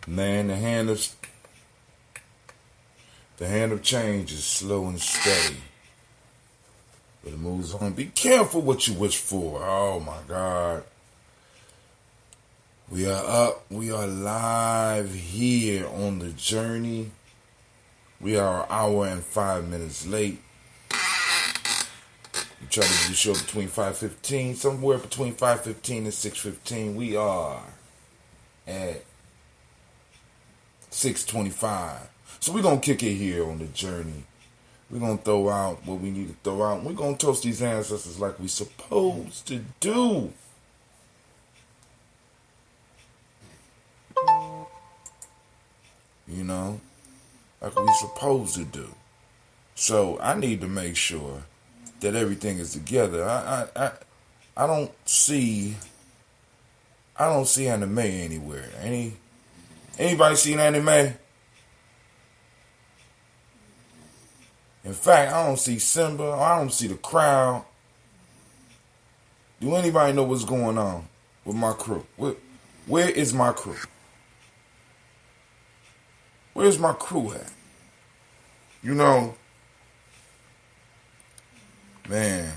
Man, the hand of change is slow and steady, but it moves on. Be careful what you wish for. Oh my God. We are up. We are live here on the journey. We are an hour and 5 minutes late. We try to do the show between 5:15, somewhere between 5:15 and 6:15. We are at 6:25. So we're going to kick it here on the journey. We're going to throw out what we need to throw out. We're going to toast these ancestors like we're supposed to do. You know, like we're supposed to do. So I need to make sure that everything is together. I don't see anime anywhere. Anybody seen anime? In fact, I don't see Simba. I don't see the crowd. Do anybody know what's going on with my crew? Where is my crew? Where's my crew at? You know, man,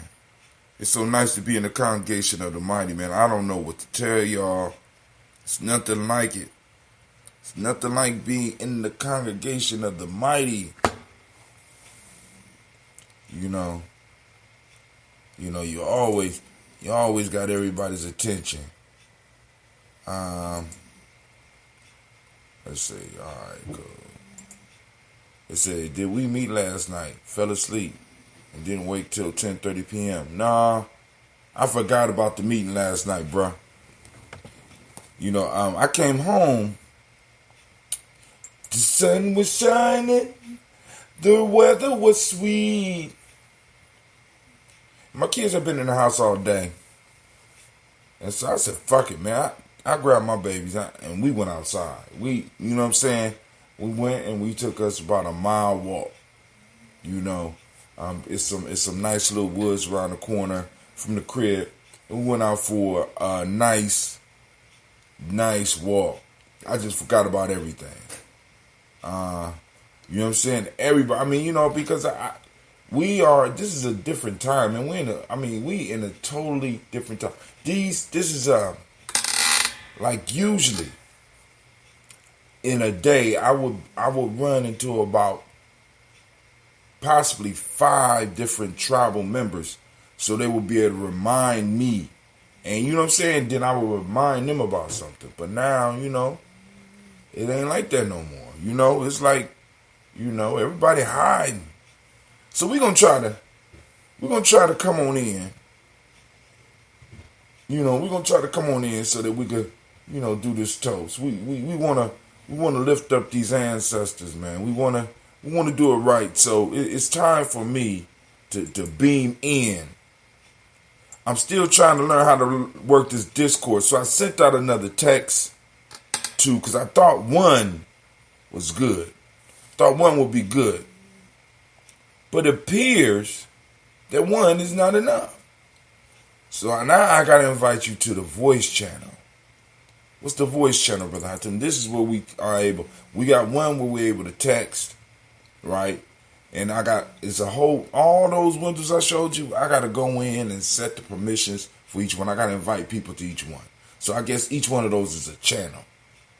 it's so nice to be in the congregation of the mighty, man. I don't know what to tell y'all. It's nothing like it. It's nothing like being in the congregation of the mighty. You know, you always got everybody's attention. Let's see. All right, cool. It said, did we meet last night? Fell asleep and didn't wake till 10:30 p.m. Nah, I forgot about the meeting last night, bruh. You know, I came home. The sun was shining. The weather was sweet. My kids have been in the house all day. And so I said, fuck it, man. I grabbed my babies and we went outside. You know what I'm saying? We went and we took us about a mile walk. You know, it's some nice little woods around the corner from the crib. And we went out for a nice walk. I just forgot about everything. You know what I'm saying? Everybody, I mean, you know, because this is a different time, and we in a totally different time. This is like usually in a day, I would run into about possibly 5 different tribal members, so they would be able to remind me, and you know what I'm saying. Then I would remind them about something. But now, you know, it ain't like that no more. You know, it's like, you know, everybody hiding. So we're gonna try to come on in. You know, we're gonna try to come on in so that we could, you know, do this toast. We wanna lift up these ancestors, man. We wanna do it right. So it's time for me to beam in. I'm still trying to learn how to work this Discord. So I sent out another text because I thought one was good. Thought one would be good. But it appears that one is not enough. So now I got to invite you to the voice channel. What's the voice channel, Brother Hatem? This is where we got one where we're able to text, right? And all those windows I showed you, I got to go in and set the permissions for each one. I got to invite people to each one. So I guess each one of those is a channel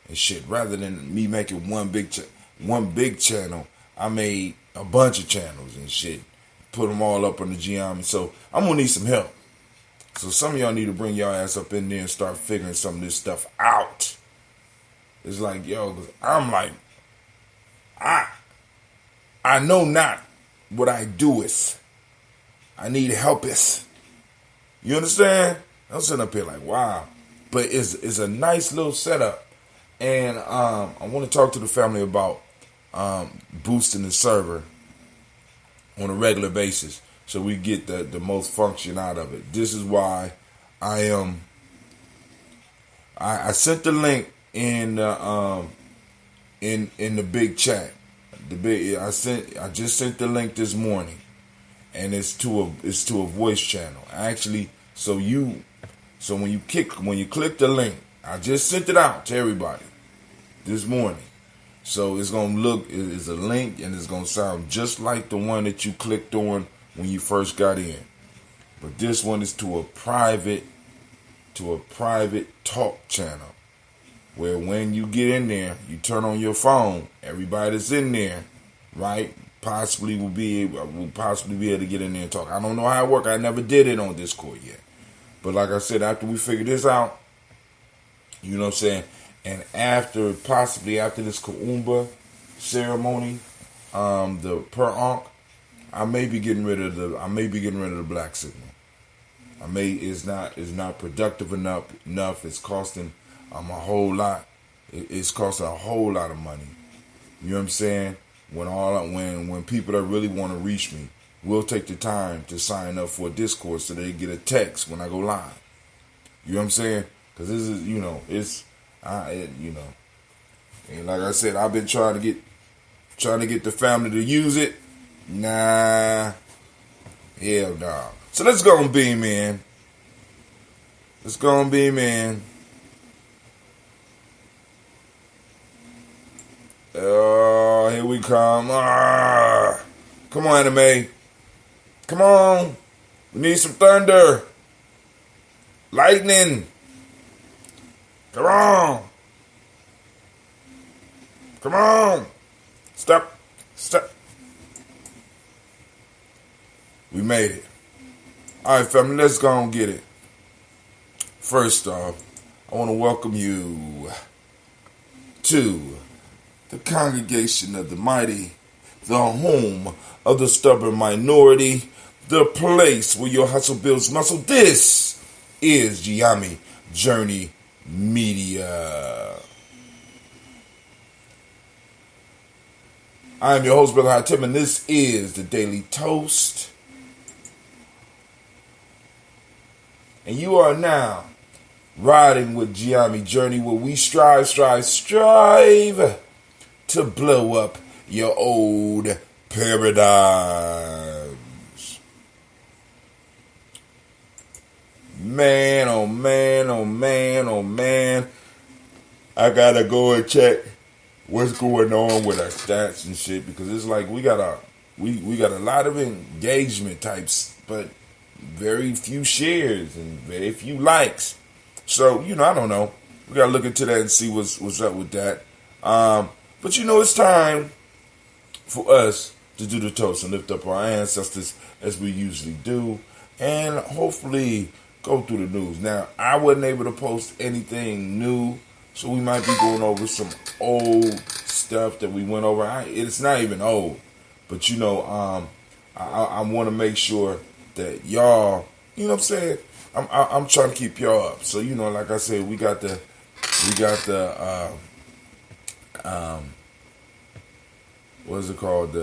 and shit. Rather than me making one big channel, I made a bunch of channels and shit. Put them all up on the Gye-Nyame. So I'm going to need some help. So some of y'all need to bring y'all ass up in there and start figuring some of this stuff out. It's like, yo, I'm like, I know not what I doeth. I need helpers. You understand? I'm sitting up here like, wow. But it's a nice little setup. And I want to talk to the family about boosting the server on a regular basis so we get the most function out of it. This is why I sent the link in the big chat. I just sent the link this morning, and it's to a voice channel. Actually, so when you click the link, I just sent it out to everybody. this morning. So it's gonna look, it's a link, and it's gonna sound just like the one that you clicked on when you first got in. But this one is to a private talk channel, where when you get in there, you turn on your phone. Everybody that's in there, right, possibly will possibly be able to get in there and talk. I don't know how it works. I never did it on Discord yet. But like I said, after we figure this out, you know what I'm saying, and possibly after this Kuumba ceremony, the per Ankh, I may be getting rid of the black signal. It's not productive enough. It's costing a whole lot. It's costing a whole lot of money. You know what I'm saying? When people that really want to reach me will take the time to sign up for a Discord so they get a text when I go live. You know what I'm saying? Because this is, and like I said, I've been trying to get the family to use it. Nah, hell no. So let's go and beam in. Oh, here we come. Come on, anime. Come on. We need some thunder. Lightning. Come on. Come on. Stop. We made it. All right, family, let's go and get it. First off, I want to welcome you to the congregation of the mighty, the home of the stubborn minority, the place where your hustle builds muscle. This is Gye-Nyame Journey Media. I am your host, Brother Hatim, and this is the Daily Toast. And you are now riding with Gye-Nyame Journey, where we strive to blow up your old paradigms. Man, oh man, oh man, oh man. I gotta go and check what's going on with our stats and shit, because it's like we got a lot of engagement types, but very few shares and very few likes. So, I don't know. We gotta look into that and see what's up with that. But it's time for us to do the toast and lift up our ancestors as we usually do, and hopefully go through the news. Now, I wasn't able to post anything new, so we might be going over some old stuff that we went over. It's not even old, but I want to make sure that y'all, you know what I'm saying, I'm trying to keep y'all up. So, like I said, we got the what is it called?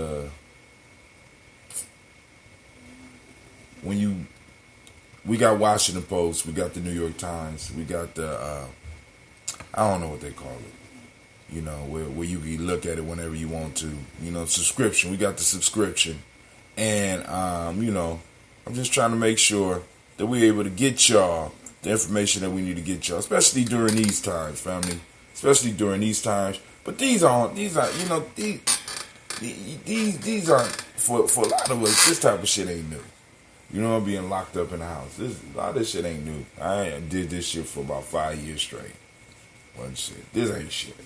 We got Washington Post, we got the New York Times, we got the I don't know what they call it. Where you can look at it whenever you want to. Subscription. We got the subscription, and I'm just trying to make sure that we're able to get y'all the information that we need to get y'all, especially during these times, family. Especially during these times. But these aren't for a lot of us. This type of shit ain't new. Being locked up in the house. A lot of this shit ain't new. I did this shit for about 5 years straight. One shit. This ain't shit.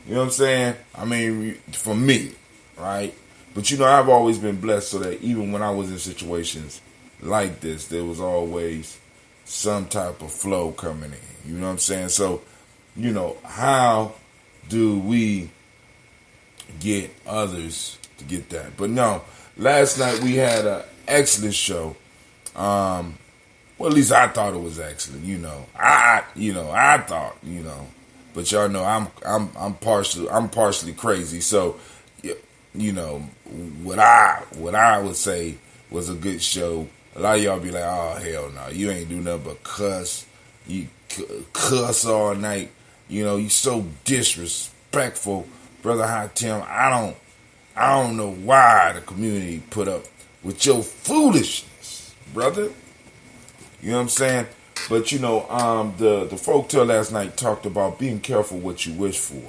You know what I'm saying? I mean, for me, right? But I've always been blessed so that even when I was in situations like this, there was always some type of flow coming in. You know what I'm saying? So, how do we get others to get that? But no, last night we had an excellent show. Well, at least I thought it was excellent. I thought. But y'all know I'm partially crazy. So, what I would say was a good show. A lot of y'all be like, oh hell no, you ain't do nothing but cuss. You cuss all night. You so disrespectful, Brother Hatim. I don't know why the community put up with your foolishness, brother. You know what I'm saying? But the folktale last night talked about being careful what you wish for.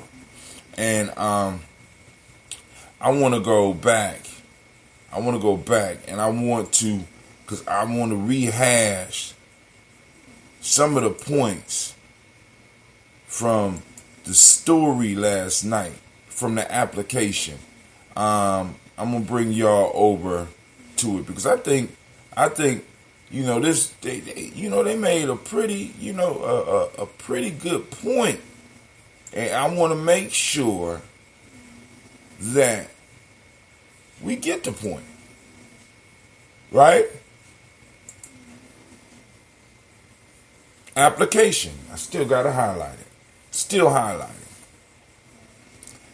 And I want to go back. And I want to, because I want to rehash some of the points from the story last night, from the application. I'm gonna bring y'all over to it because I think, they made a pretty, a pretty good point, and I want to make sure that we get the point, right? Application. I still gotta highlight it. Still highlighting.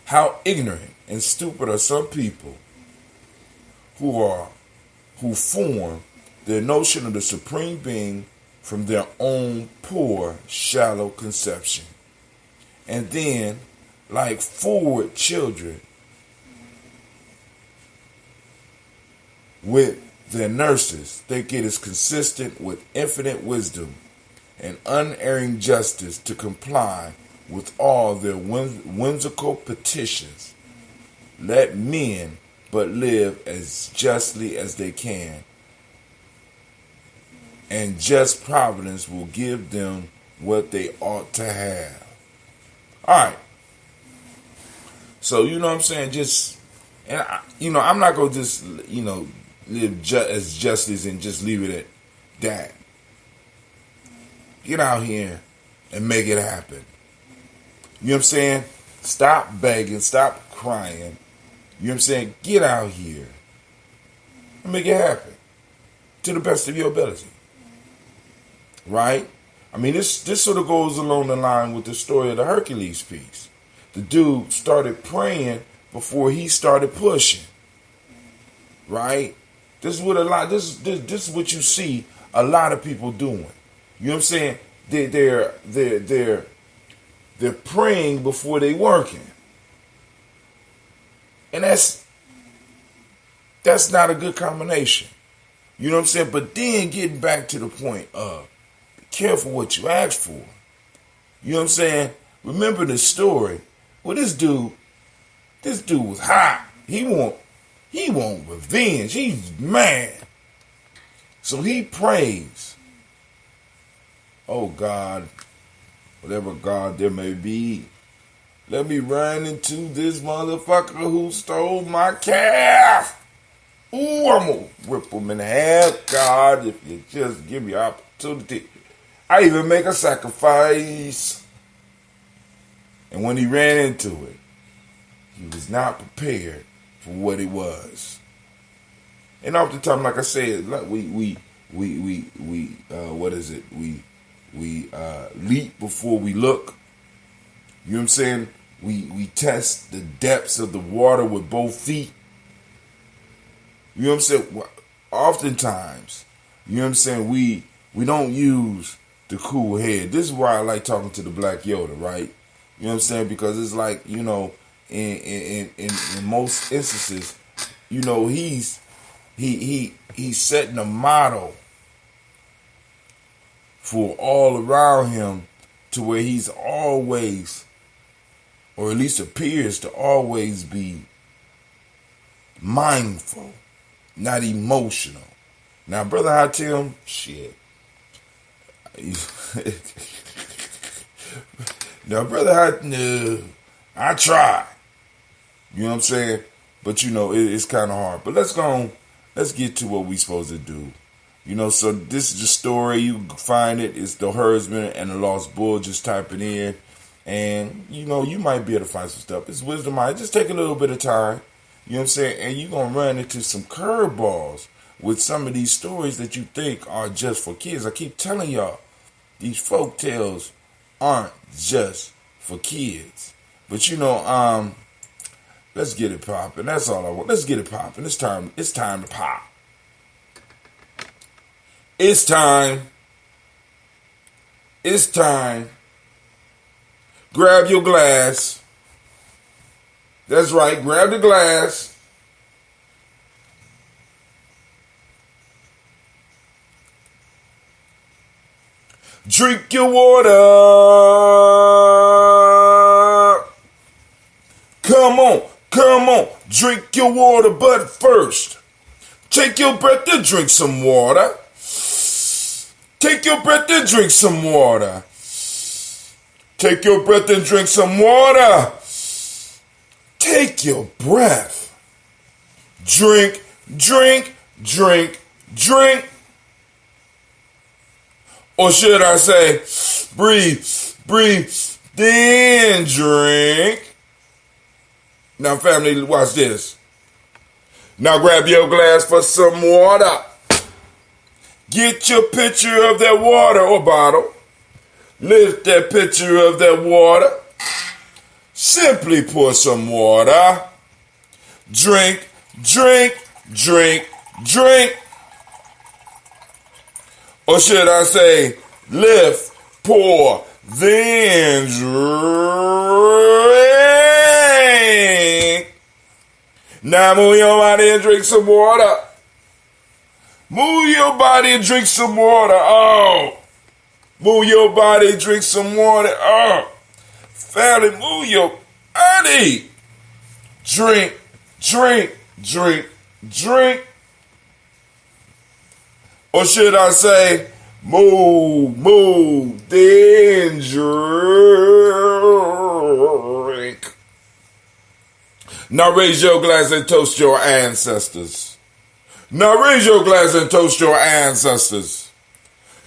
How ignorant and stupid are some people who form their notion of the supreme being from their own poor, shallow conception. And then, like forward children with their nurses, think it is consistent with infinite wisdom and unerring justice to comply with all their whimsical petitions. Let men but live as justly as they can, and just providence will give them what they ought to have. Alright. So, you know what I'm saying? I'm not going to just, live as justice and just leave it at that. Get out here and make it happen. You know what I'm saying? Stop begging. Stop crying. You know what I'm saying? Get out here and make it happen to the best of your ability. Right? I mean, this sort of goes along the line with the story of the Hercules piece. The dude started praying before he started pushing. Right? This is what you see a lot of people doing. You know what I'm saying? They're praying before they working. And that's not a good combination. You know what I'm saying? But then getting back to the point of be careful what you ask for. You know what I'm saying? Remember the story. Well, this dude was hot. He want revenge. He's mad. So he prays. Oh God, whatever God there may be, let me run into this motherfucker who stole my calf. Ooh, I'm gonna rip him in half, God, if you just give me opportunity. I even make a sacrifice. And when he ran into it, he was not prepared for what it was. And oftentimes, like I said, we leap before we look. You know what I'm saying? We test the depths of the water with both feet. You know what I'm saying? Oftentimes, you know what I'm saying, we don't use the cool head. This is why I like talking to the Black Yoda, right? You know what I'm saying? Because it's like, in most instances, he's setting a model for all around him, to where he's always, or at least appears to always be, mindful, not emotional. Now, Brother Hatim, shit. Now, Brother Hatim, I try. You know what I'm saying? But, it's kind of hard. But let's get to what we supposed to do. So this is the story. You can find it. It's the herdsman and the lost bull. Just type it in. And, you might be able to find some stuff. It's wisdom. Just take a little bit of time. You know what I'm saying? And you're going to run into some curveballs with some of these stories that you think are just for kids. I keep telling y'all, these folk tales aren't just for kids. But, let's get it popping. That's all I want. Let's get it popping. It's time to pop. It's time. Grab your glass. That's right. Grab the glass. Drink your water. Drink your water, but first, take your breath and drink some water. Take your breath and drink some water. Take your breath and drink some water. Take your breath. Drink, drink, drink, drink. Or should I say, breathe, breathe, then drink. Now, family, watch this. Now, grab your glass for some water. Get your pitcher of that water or bottle. Lift that pitcher of that water. Simply pour some water. Drink, drink, drink, drink. Or should I say, lift, pour, then drink. Now move your body and drink some water. Move your body and drink some water. Oh. Move your body and drink some water. Oh. Family, move your body. Drink, drink, drink, drink. Or should I say, move, move, then drink. Now raise your glass and toast your ancestors. Now raise your glass and toast your ancestors.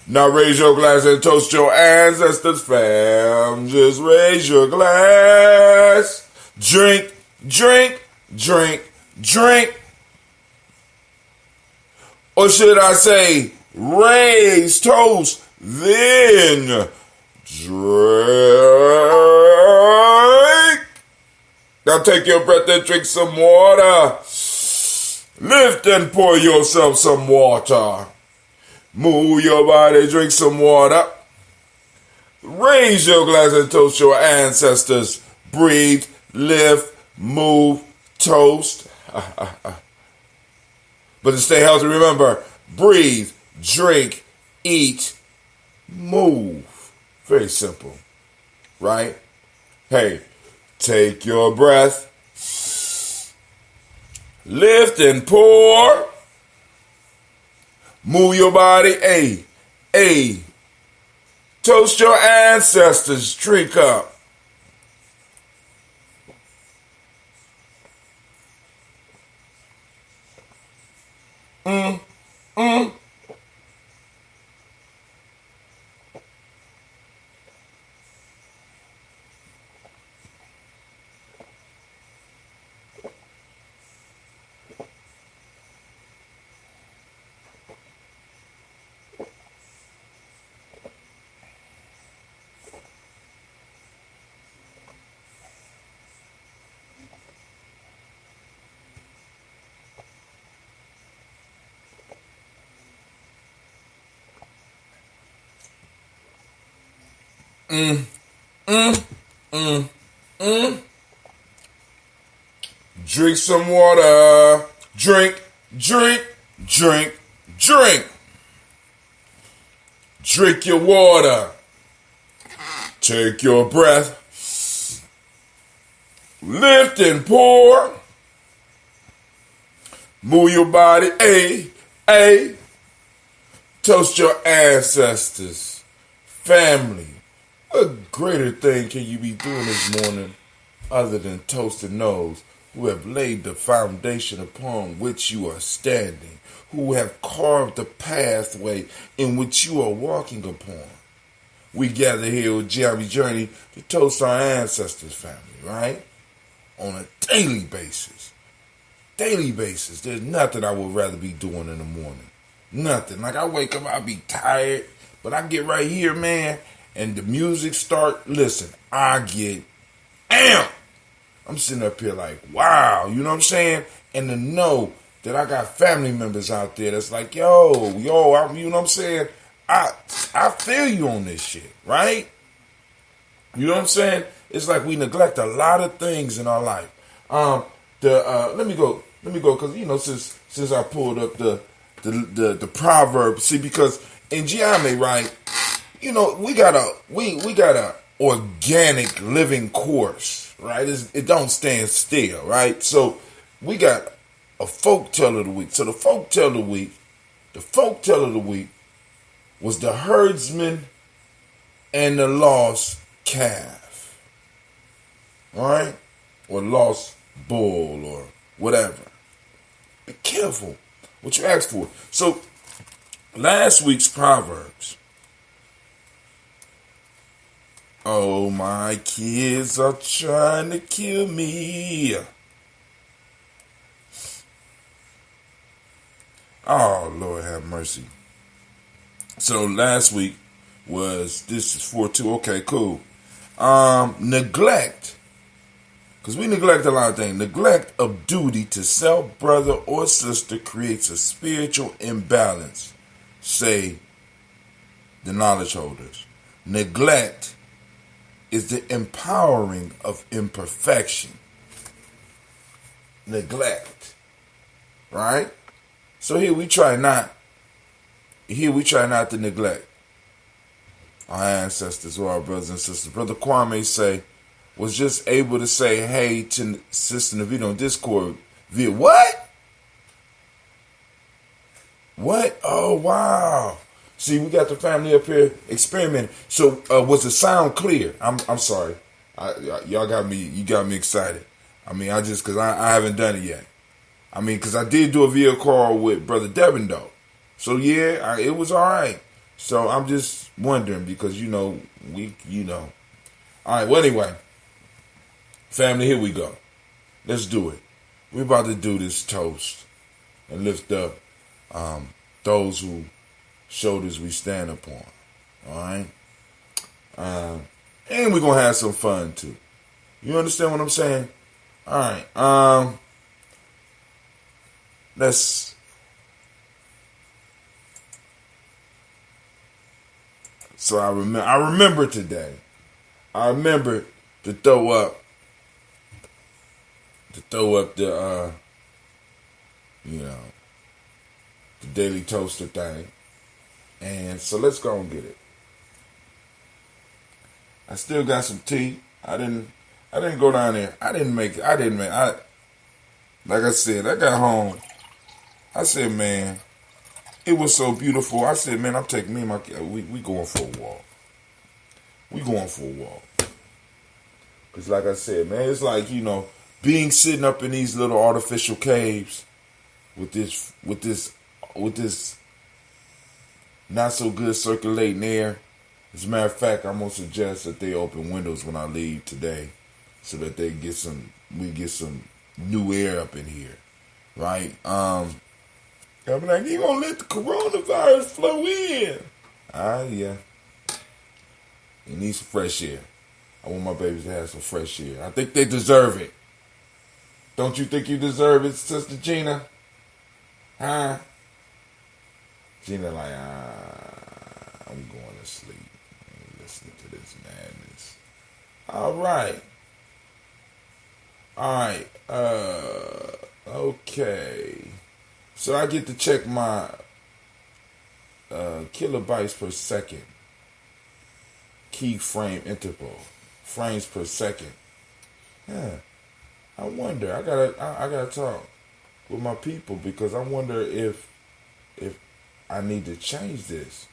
Now raise your glass and toast your ancestors, fam. Just raise your glass. Drink, drink, drink, drink. Or should I say, raise, toast, then drink. Now take your breath and drink some water. Lift and pour yourself some water. Move your body, drink some water. Raise your glass and toast your ancestors. Breathe, lift, move, toast. But to stay healthy, remember, breathe, drink, eat, move. Very simple, right? Hey, take your breath. Lift and pour. Move your body. Hey. Toast your ancestors. Drink up. Drink some water. Drink, drink, drink, drink. Drink your water. Take your breath. Lift and pour. Move your body. Hey. Toast your ancestors. Family. What greater thing can you be doing this morning other than toasting those who have laid the foundation upon which you are standing, who have carved the pathway in which you are walking upon? We gather here with Gye-Nyame Journey to toast our ancestors, family, right? On a daily basis. Daily basis. There's nothing I would rather be doing in the morning. Nothing. Like I wake up, I be tired, but I get right here, man, and the music start, listen, I get amped. I'm sitting up here like, wow, you know what I'm saying? And to know that I got family members out there that's like, yo, you know what I'm saying? I feel you on this shit, right? You know what I'm saying? It's like we neglect a lot of things in our life. Let me go, because you know, since I pulled up the proverb, see, because in Gye-Nyame, right? You know, we got a organic living course, right? It don't stand still, right? So we got a folk tale of the week. So the folk tale of the week was the herdsman and the lost calf. All right? Or lost bull or whatever. Be careful what you ask for. So last week's Proverbs. Oh, my kids are trying to kill me. Oh, Lord have mercy. So last week was, this is 4-2. Okay, cool. Neglect. Because we neglect a lot of things. Neglect of duty to self, brother, or sister creates a spiritual imbalance, say the knowledge holders. Neglect is the empowering of imperfection. Neglect. Right? So here we try not to neglect our ancestors or our brothers and sisters. Brother Kwame was just able to say hey to Sister Navita on Discord via what? What? Oh, wow. See, we got the family up here experimenting. So, was the sound clear? I'm sorry. You got me excited. I mean, because I haven't done it yet. I mean, because I did do a video call with Brother Devin, though. So, yeah, it was all right. So, I'm just wondering because, All right, well, anyway. Family, here we go. Let's do it. We're about to do this toast and lift up those who shoulders we stand upon. All right? And we're going to have some fun, too. You understand what I'm saying? All right. So I remember today. I remember to throw up the the Daily Toaster thing. And so let's go and get it. I still got some tea. I didn't go down there. Like I said, I got home. I said, man, it was so beautiful. I said, man, I'm taking me and my kid. We going for a walk. We going for a walk. Because like I said, man, it's like, being sitting up in these little artificial caves with this not so good circulating air. As a matter of fact, I'm gonna suggest that they open windows when I leave today, so that we get some new air up in here, right? I'm like, you gonna let the coronavirus flow in? Yeah. It needs some fresh air. I want my babies to have some fresh air. I think they deserve it. Don't you think you deserve it, Sister Gina? Huh? Gina like, I'm going to sleep. I'm listening to this madness. All right. Okay. So I get to check my kilobytes per second. Key frame interval. Frames per second. Yeah. I wonder. I gotta talk with my people because I wonder if I need to change this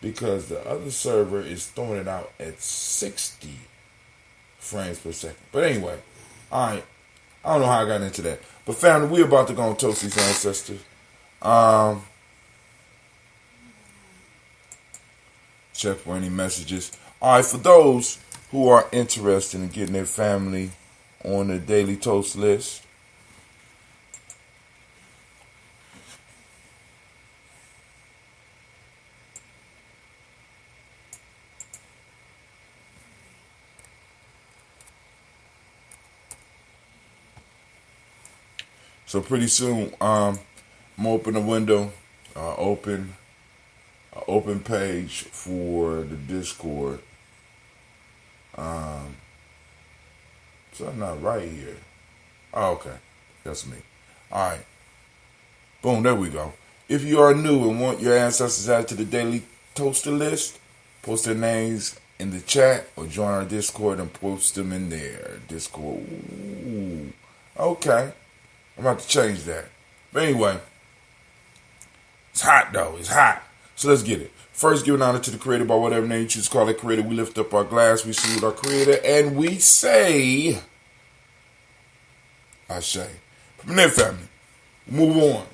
because the other server is throwing it out at 60 frames per second. But anyway, all right. I don't know how I got into that, but family, we're about to go and toast these ancestors. Check for any messages. All right, for those who are interested in getting their family on the Daily Toast list, so pretty soon, I'm gonna open a window, open page for the Discord. Something not right here. Oh, okay. That's me. All right. Boom, there we go. If you are new and want your ancestors added to the Daily Toaster list, post their names in the chat or join our Discord and post them in there. Discord. Ooh. Okay. I'm about to change that. But anyway, it's hot though. It's hot. So let's get it. First, giving honor to the Creator by whatever name you choose to call it Creator. We lift up our glass, we salute our Creator, and we say, I say. From there, family, move on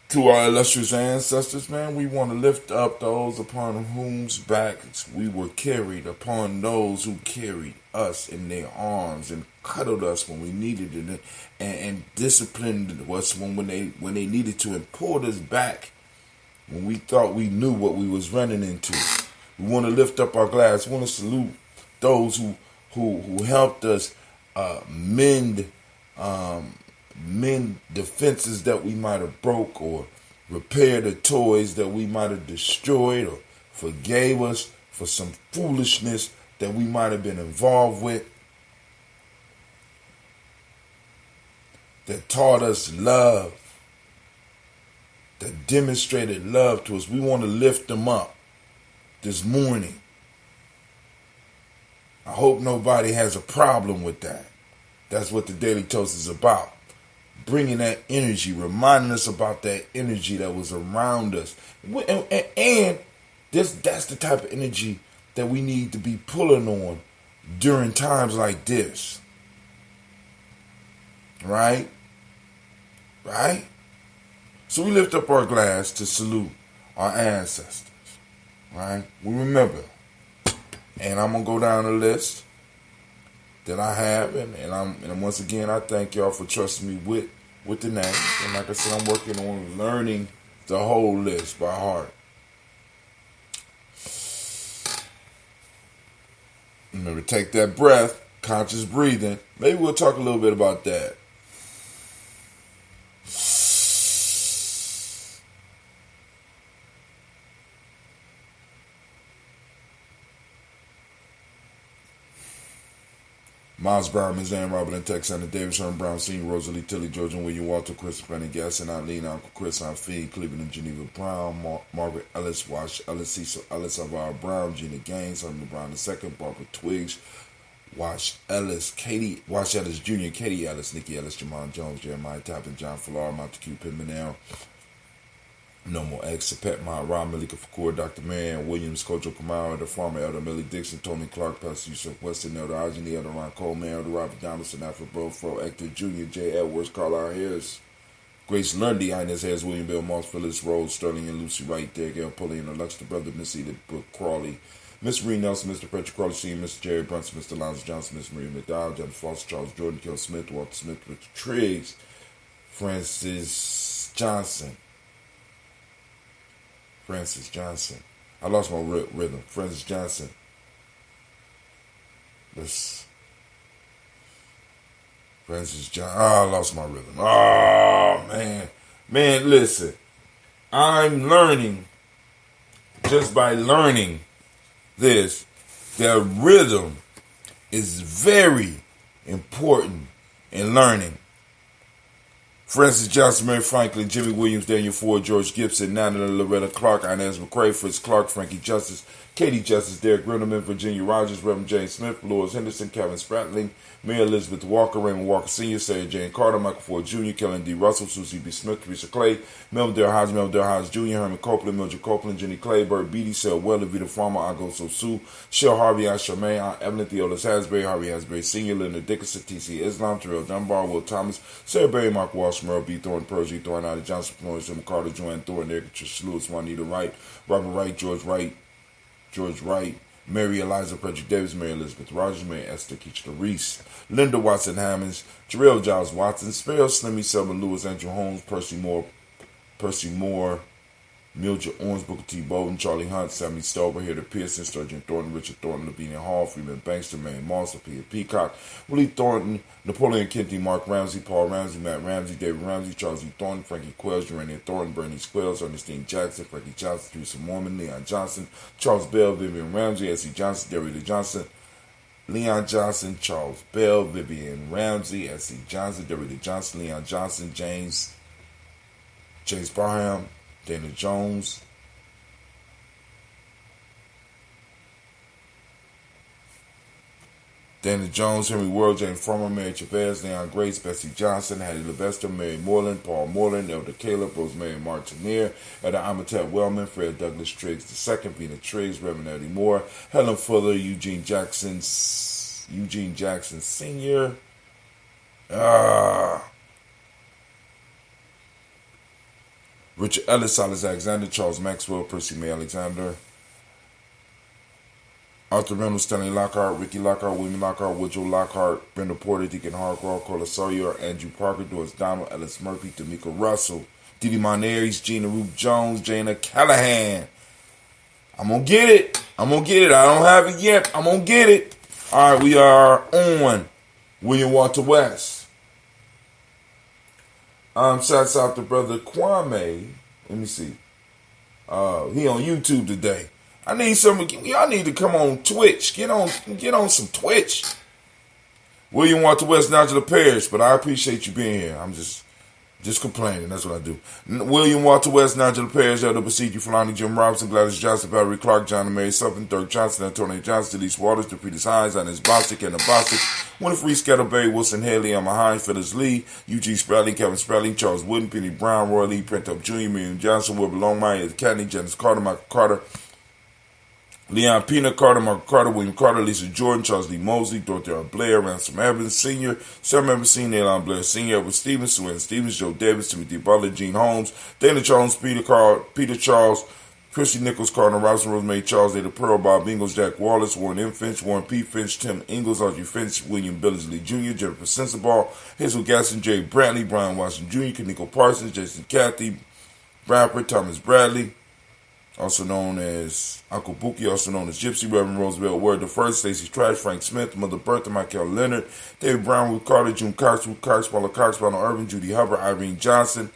to our illustrious ancestors, man. We want to lift up those upon whose backs we were carried, upon those who carried us in their arms and cuddled us when we needed it, and disciplined us when they needed to, and pulled us back when we thought we knew what we was running into. We want to lift up our glass. We want to salute those who helped us mend the fences that we might have broke, or repair the toys that we might have destroyed, or forgave us for some foolishness that we might have been involved with, that taught us love, that demonstrated love to us. We want to lift them up this morning. I hope nobody has a problem with that. That's what the Daily Toast is about. Bringing that energy, reminding us about that energy that was around us. And that's the type of energy that we need to be pulling on during times like this. Right? Right? So we lift up our glass to salute our ancestors. Right? We remember. And I'm going to go down the list that I have. And once again, I thank y'all for trusting me with the names. And like I said, I'm working on learning the whole list by heart. Remember, take that breath, conscious breathing. Maybe we'll talk a little bit about that. Miles Brown, Ms. Ann Robert and Tex Santa Davis, Herman Brown, Senior, Rosalie Tilly, George and William Walter, Christopher Penny, Gasson, Eileen, Uncle Chris, Aunt Fee, Cleveland and Geneva Brown, Margaret Ellis, Wash Ellis, Cecil Ellis, Alvaro Brown, Gina Gaines, Herman Brown II, Barbara Twiggs, Wash Ellis, Jr., Katie Ellis, Nikki Ellis, Jamon Jones, Jeremiah Tappan, John Fallar, Montague Pimenel, No More X, Pet Ma, Rob Malika Fakur, Dr. Marianne Williams, Kojo Kamara, The Farmer, Elder Millie Dixon, Tony Clark, Pastor Yusuf Weston, Elder Ajani, Elder Ron Coleman, Elder Robert Donaldson, Alfred Brofro, Hector Jr., J. Edwards, Carlisle Harris, Grace Lundy, Inez Harris, William Bill Moss, Phyllis Rose, Sterling and Lucy Wright, Derek L. Pulley, and Alexa Brother, Miss Edith Brooke Crawley, Miss Marie Nelson, Mr. Patrick Crawley Sr., Mr. Jerry Brunson, Mr. Lance Johnson, Miss Maria McDowell, John Foster, Charles Jordan, Kel Smith, Walter Smith, Richard Triggs, Francis Johnson. I lost my rhythm. Francis Johnson. I lost my rhythm. Oh, man. Man, listen. I'm learning, just by learning this, that rhythm is very important in learning. Francis Johnson, Mary Franklin, Jimmy Williams, Daniel Ford, George Gibson, Nana Loretta Clark, Inez McCrae, Fritz Clark, Frankie Justice, Katie Justice, Derek Grindelman, Virginia Rogers, Reverend James Smith, Louis Henderson, Kevin Spratling, Mary Elizabeth Walker, Raymond Walker Sr., Sarah Jane Carter, Michael Ford Jr., Kellen D. Russell, Susie B. Smith, Teresa Clay, Melvin Dale Hodge Jr., Herman Copeland, Mildred Copeland, Jenny Clay, Bert Beatty, Sel Weller, Vita Farmer, Ago Sosu, Shell Harvey, Aunt Charmaine, Aunt Evelyn Theolis Hasbury, Harvey Hasbury Sr., Linda Dickinson, T.C. Islam, Terrell Dunbar, Will Thomas, Sarah Berry, Mark Walsh, Merle B. Thornton, Percy Thornton, Ida Johnson, Florence M. Carter, Joanne Thornton, Eric Trish Lewis, Juanita Wright, Robert Wright, George Wright, Mary Eliza Frederick Davis, Mary Elizabeth Rogers, Mary Esther Keachler Reese, Linda Watson Hammonds, Jarrell Giles Watson, Sparrow Slimmy, Selma Lewis, Andrew Holmes, Percy Moore, Mildred Owens, Booker T. Bowden, Charlie Hunt, Sammy Stover, Heather Pearson, Sturgeon Thornton, Richard Thornton, Lavinia Hall, Freeman Bankster, Mary Moss, Sophia Peacock, Willie Thornton, Napoleon Kenty, Mark Ramsey, Paul Ramsey, Matt Ramsey, David Ramsey, Charles E. Thornton, Frankie Quells, Urania Thornton, Bernice Quells, Ernestine Jackson, Frankie Johnson, Teresa Mormon, Leon Johnson, Charles Bell, Vivian Ramsey, S.E. Johnson, Derrida Johnson, Leon Johnson, Charles Bell, Vivian Ramsey, S.E. Johnson, Derrida Johnson, Leon Johnson, James Barham, Dana Jones, Dana Jones, Henry Ward, Jane Farmer, Mary Chavez, Leon Grace, Bessie Johnson, Hattie Levester, Mary Moreland, Paul Moreland, Elder Caleb, Rosemary Martineer, Elder Amatet Wellman, Fred Douglas Triggs II, Vina Triggs, Reverend Eddie Moore, Helen Fuller, Eugene Jackson Sr., Richard Ellis, Silas Alexander, Charles Maxwell, Percy May Alexander, Arthur Reynolds, Stanley Lockhart, Ricky Lockhart, William Lockhart, Woodrow Lockhart, Brenda Porter, Deacon Hargraw, Cola Sawyer, Andrew Parker, Doris Donald, Ellis Murphy, Tamika Russell, Didi Monares, Gina Ruth Jones, Jana Callahan. I'm going to get it. I don't have it yet. I'm going to get it. All right, we are on William Walter West. Shouts out to Brother Kwame. Let me see. He on YouTube today. I need some. Y'all need to come on Twitch. Get on some Twitch. William Walter West, Nigel Parish, but I appreciate you being here. I'm just complaining. That's what I do. William Walter West, Nigel Parish, Elder Basiki, Fulani, Jim Robinson, Gladys Johnson, Valerie Clark, John and Mary Sutton, Dirk Johnson, Antonio Johnson, Denise Waters, DePetus Hines, Inez Bostic, Anna Bostic, Winifred Scattleberry, Wilson Haley, Emma Hines, Phyllis Lee, Eugene Spradling, Kevin Spradling, Charles Wooden, Penny Brown, Roy Lee, Printup Jr., Miriam Johnson, Wilbur Longmire, Cadney, Janice Carter, Michael Carter, Leon Pina Carter, Michael Carter, William Carter, Lisa Jordan, Charles Lee Mosley, Dorothy R. Blair, Ransom Evans Sr., Sam Evans Sr., Elon Blair Sr., Edward Stevens, Susan Stevens, Joe Davis, Timothy Butler, Gene Holmes, Dana Jones, Peter Charles, Christy Nichols, Cardinal Robinson, Rosemary Charles, Ada Pearl, Bob Ingalls, Jack Wallace, Warren M. Finch, Warren P. Finch, Tim Ingalls, Audrey Finch, William Billingsley Jr., Jennifer Sensabaugh, Hazel Gasson, Jerry Bradley, Brian Washington Jr., Kaniko Parsons, Jason Cathy, Bradford, Thomas Bradley, also known as Uncle Buki, also known as Gypsy, Reverend Roosevelt Word the First, Stacey Trash, Frank Smith, Mother Bertha, Michael Leonard, David Brown, Ruth Carter, June Cox, Paula Cox, Ronald Irvin, Judy Hubbard, Irene Johnson,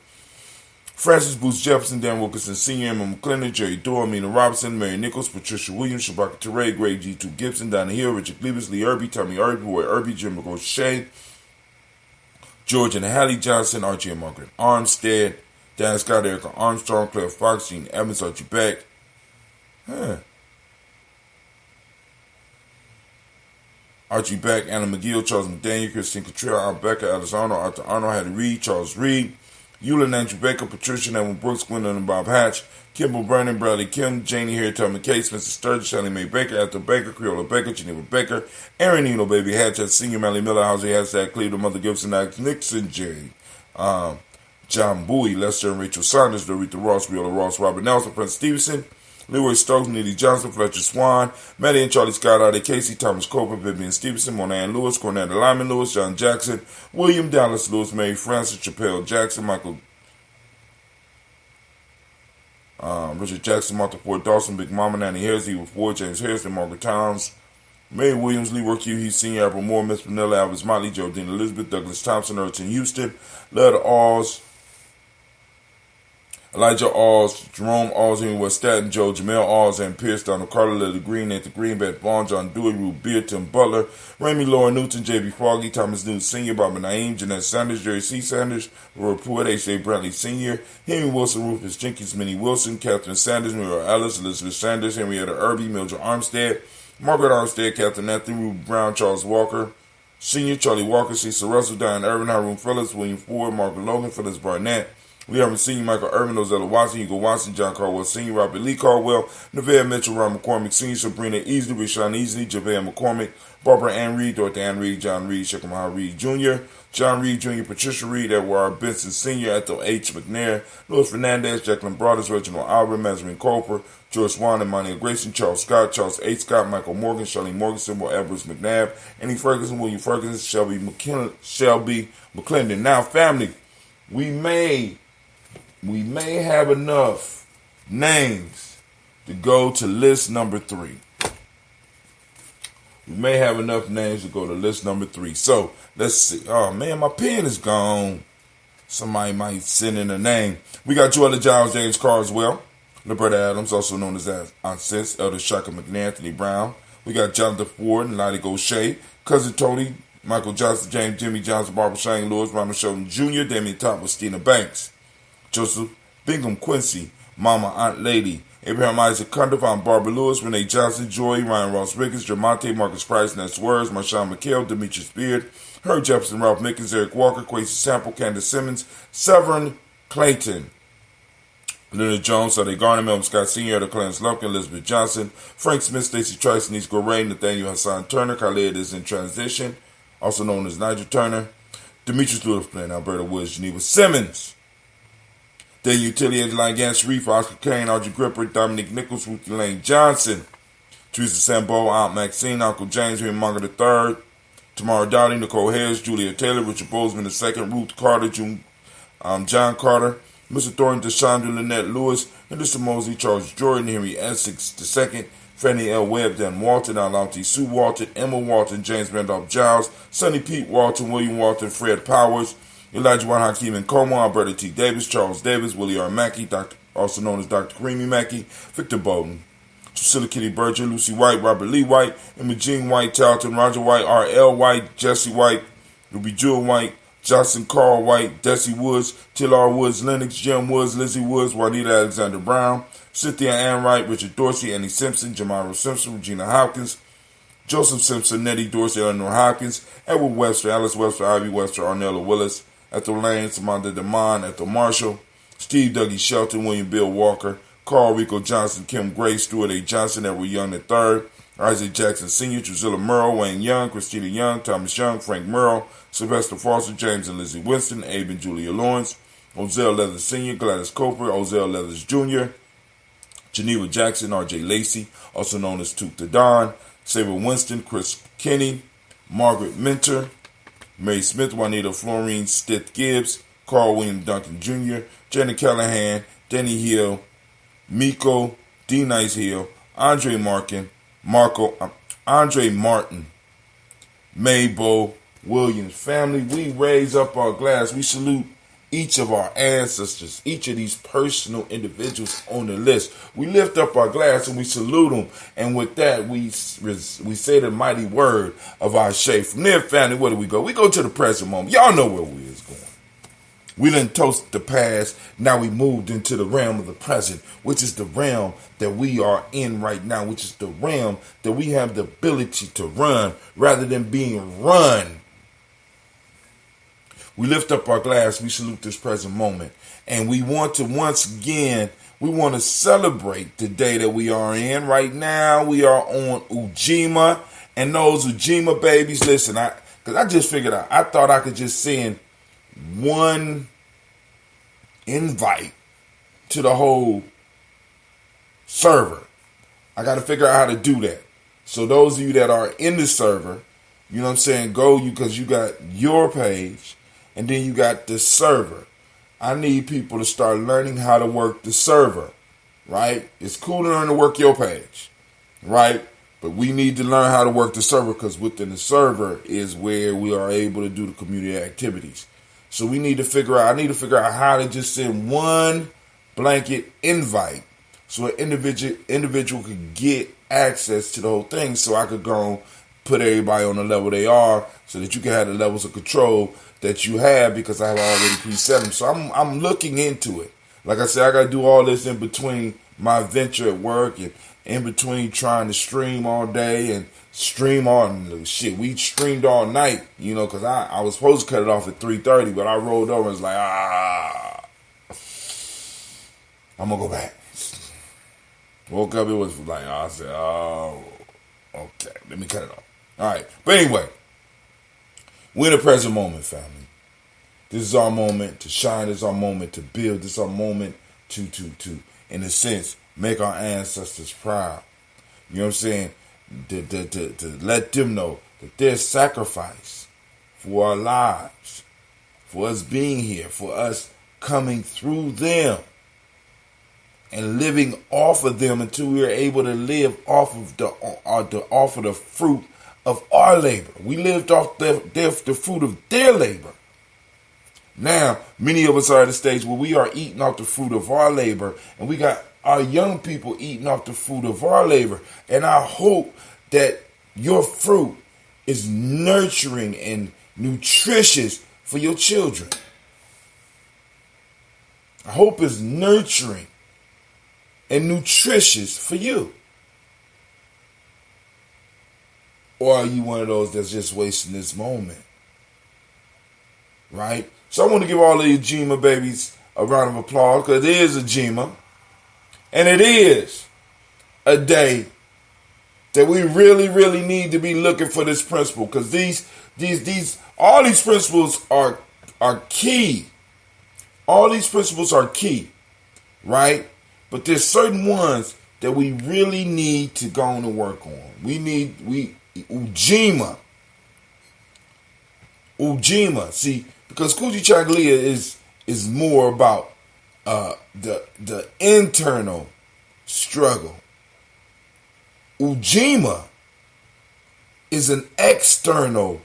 Francis Booth Jefferson, Dan Wilkinson Sr., Emma McClendon, Jerry Dorr, Mina Robinson, Mary Nichols, Patricia Williams, Shabaka Teray, Greg G2 Gibson, Donna Hill, Richard Cleavis, Lee Irby, Tommy Irby, Roy Irby, Jim McGoshea, George and Hallie Johnson, Archie and Margaret Armstead, Dan Scott, Erica Armstrong, Claire Fox, Gene Evans, Archie Beck. Archie Beck, Anna McGill, Charles McDaniel, Christine Cottrell, Aunt Becca, Alice Arnold, Arthur Arnold, Hattie Reed, Charles Reed, Eula and Andrew Baker, Patricia, Evan Brooks, Gwendolyn and Bob Hatch, Kimball Brennan, Bradley Kim, Janie Harry, Tubman Case, Mr. Sturgis, Shelly Mae Baker, Ethel Baker, Creola Baker, Geneva Baker, Aaron Eno, Baby Hatch, Senior Mally Miller, Housey Hashtag, Cleveland, Mother Gibson, Alex Nixon, Jerry, John Bowie, Lester and Rachel Saunders, Dorita Ross, Riola Ross, Robert Nelson, Prince Stevenson, Leroy Stokes, Neely Johnson, Fletcher Swan, Maddie and Charlie Scott, Ade Casey, Thomas Coper, Vivian Stevenson, Monahan Lewis, Cornetta Lyman Lewis, John Jackson, William Dallas Lewis, Mary Francis, Chappelle Jackson, Michael Richard Jackson, Martha Ford Dawson, Big Mama, Nanny Harris, Eva Ford, James Harrison, Margaret Towns, May Williams, Lee Work Hughes Sr., April Moore, Miss Vanilla, Alvis Motley, Geraldine Elizabeth, Douglas Thompson, Urton Houston, Leda Alls, Elijah Alls, Jerome Alls, Henry West Staten, Joe Jamel Alls, and Pierce, Donald Carter, Lily Green, Nathan Green, Beth Vaughn, John Dewey, Ruth Beard, Tim Butler, Raymie Laura Newton, J.B. Froggy, Thomas Newton Sr., Bobby Naeem, Jeanette Sanders, Jerry C. Sanders, Roy Pruitt, H.J. Brantley Sr., Henry Wilson, Rufus Jenkins, Minnie Wilson, Catherine Sanders, Muriel Ellis, Elizabeth Sanders, Henrietta Irby, Mildred Armstead, Margaret Armstead, Catherine Anthony, Ruth Brown, Charles Walker, Sr., Charlie Walker, Cecil Russell, Diane Irvin, Haroon Phillips, William Ford, Margaret Logan, Phyllis Barnett, Lee Harvin Sr., Michael Irvin, Ozella Watson, Hugo Watson, John Caldwell Sr., Robert Lee Caldwell, Nevada Mitchell, Ron McCormick Sr., Sabrina Easley, Rashawn Easley, JaVale McCormick, Barbara Ann Reed, Dorothy Ann Reed, John Reed, Shekamaha Reed Jr., John Reed Jr., Patricia Reed, Edward R. Benson Sr., Ethel H. McNair, Louis Fernandez, Jacqueline Broaders, Reginald Albert, Mazarin Colfer, George Swan, Emmanuel Grayson, Charles Scott, Charles H. Scott, Michael Morgan, Shirley Morganson, Will Edwards McNabb, Annie Ferguson, William Ferguson, Shelby McClendon. Now, family, we may have enough names to go to list number 3. We may have enough names to go to list number 3. So, let's see. Oh, man, my pen is gone. Somebody might send in a name. We got Joella Giles, James Carswell, Liberta Adams, also known as Aunt Sis, Elder Shaka McNair, Anthony Brown. We got Jonathan Ford and Lottie Gaucher, Cousin Tony, Michael Johnson, James Jimmy Johnson, Barbara Shane Lewis, Ronald Sheldon Jr., Damian Thomas, Stina Banks, Joseph Bingham Quincy, Mama Aunt Lady, Abraham Isaac Cundiff, Von Barbara Lewis, Renee Johnson, Joy, Ryan Ross Ricketts, Jamonte, Marcus Price, Ness Words, Marshawn McHale, Demetrius Beard, Herb Jefferson, Ralph Mickens, Eric Walker, Quasi Sample, Candace Simmons, Severin Clayton, Leonard Jones, Sunday Garner, Melvin Scott Sr., Etta Clarence Lumpkin, Elizabeth Johnson, Frank Smith, Stacey Trice, Denise Goray, Nathaniel Hassan Turner, Khalid is in transition, also known as Nigel Turner, Demetrius Lewis Flynn, Alberta Woods, Geneva Simmons, Daniel Tilly, Angeline Gans, Reef, Oscar Kane, Audrey Gripper, Dominic Nichols, Ruthie Lane Johnson, Teresa Sambo, Aunt Maxine, Uncle James, Henry Munger III, Tamara Dowdy, Nicole Harris, Julia Taylor, Richard Bozeman II, Ruth Carter, John Carter, Mr. Thornton, Deshandra Lynette Lewis, Henderson Mosley, Charles Jordan, Henry Essex II, Fannie L. Webb, Dan Walton, Alante Sue Walton, Emma Walton, James Randolph Giles, Sonny Pete Walton, William Walton, Fred Powers, Elijah Juan Hakeem and Como, Alberta T. Davis, Charles Davis, Willie R. Mackey, also known as Dr. Kareemi Mackey, Victor Bowden, Priscilla Kitty Berger, Lucy White, Robert Lee White, Emma Jean White, Charlton Roger White, R.L. White, Jesse White, Ruby Jewel White, Johnson Carl White, Desi Woods, Till Woods, Lennox, Jim Woods, Lizzie Woods, Juanita Alexander Brown, Cynthia Ann Wright, Richard Dorsey, Annie Simpson, Jamiro Simpson, Regina Hopkins, Joseph Simpson, Nettie Dorsey, Eleanor Hopkins, Edward Webster, Alice Webster, Ivy Webster, Arnella Willis, Ethel Lane, Samantha DeMond, Ethel Marshall, Steve Dougie Shelton, William Bill Walker, Carl Rico Johnson, Kim Gray, Stuart A. Johnson, Edward Young III, Isaac Jackson Sr., Drusilla Merle, Wayne Young, Christina Young, Thomas Young, Frank Merle, Sylvester Foster, James and Lizzie Winston, Abe and Julia Lawrence, Ozell Leathers Sr., Gladys Coper, Ozell Leathers Jr., Geneva Jackson, R.J. Lacey, also known as Toot the Don, Sabre Winston, Chris Kinney, Margaret Minter, Mary Smith, Juanita Florine Stith Gibbs, Carl William Duncan Jr., Janet Callahan, Denny Hill, Miko, D. Nice Hill, Andre Martin, Mabel Williams family. We raise up our glass. We salute each of our ancestors, each of these personal individuals on the list. We lift up our glass and we salute them. And with that, we say the mighty word of our Shay. From there, family, where do we go? We go to the present moment. Y'all know where we is going. We didn't toast the past. Now we moved into the realm of the present, which is the realm that we are in right now, which is the realm that we have the ability to run rather than being run. We lift up our glass, we salute this present moment. And we want to, once again, we want to celebrate the day that we are in. Right now, we are on Ujima. And those Ujima babies, listen, because I just figured out, I thought I could just send one invite to the whole server. I got to figure out how to do that. So those of you that are in the server, you know what I'm saying, because you got your page and then you got the server. I need people to start learning how to work the server, right? It's cool to learn to work your page, right? But we need to learn how to work the server, because within the server is where we are able to do the community activities. So I need to figure out how to just send one blanket invite so an individual could get access to the whole thing, so I could go put everybody on the level they are, so that you can have the levels of control that you have, because I have already preset them. So I'm looking into it. Like I said, I got to do all this in between my venture at work and in between trying to stream all day and stream all shit. We streamed all night, you know, because I was supposed to cut it off at 3:30, but I rolled over and was like, I'm going to go back. Woke up, it was like, I said, oh, okay, let me cut it off. All right. But anyway, we're in the present moment, family. This is our moment to shine. This is our moment to build. This is our moment to, in a sense, make our ancestors proud. You know what I'm saying? To let them know that their sacrifice for our lives, for us being here, for us coming through them and living off of them until we are able to live off of the fruit of our labor. We lived off the fruit of their labor. Now, many of us are at a stage where we are eating off the fruit of our labor, and we got our young people eating off the fruit of our labor. And I hope that your fruit is nurturing and nutritious for your children. I hope it's nurturing and nutritious for you? Or are you one of those that's just wasting this moment? Right? So I want to give all the Ujima babies a round of applause, because it is Ujima. And it is a day that we really, really need to be looking for this principle, because all these principles are key. All these principles are key, right? But there's certain ones that we really need to go on and work on. Ujima. See, because Kuji Chaglia is more about the internal struggle. Ujima is an external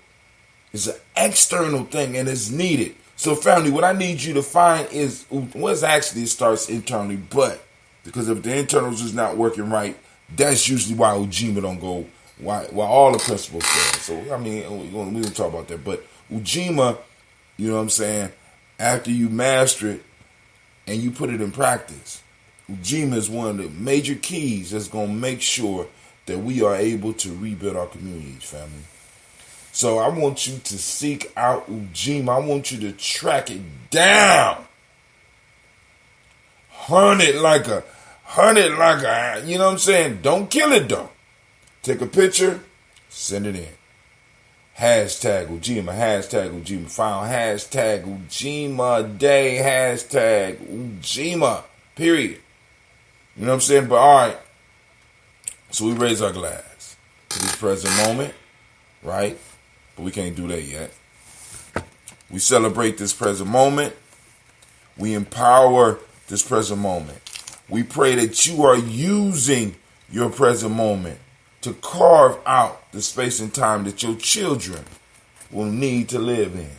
thing, and it's needed. So family, what I need you to find is, it starts internally, but because if the internals is not working right, that's usually why Ujima don't go, why all the principles fail. So I mean, we're gonna talk about that. But Ujima, you know what I'm saying, after you master it and you put it in practice, Ujima is one of the major keys that's gonna make sure that we are able to rebuild our communities, family. So I want you to seek out Ujima. I want you to track it down. Hunt it like a, you know what I'm saying? Don't kill it though. Take a picture, send it in. Hashtag Ujima, found hashtag Ujima Day, hashtag Ujima, period. You know what I'm saying? But all right. So we raise our glass to this present moment, right? But we can't do that yet. We celebrate this present moment. We empower this present moment. We pray that you are using your present moment to carve out the space and time that your children will need to live in.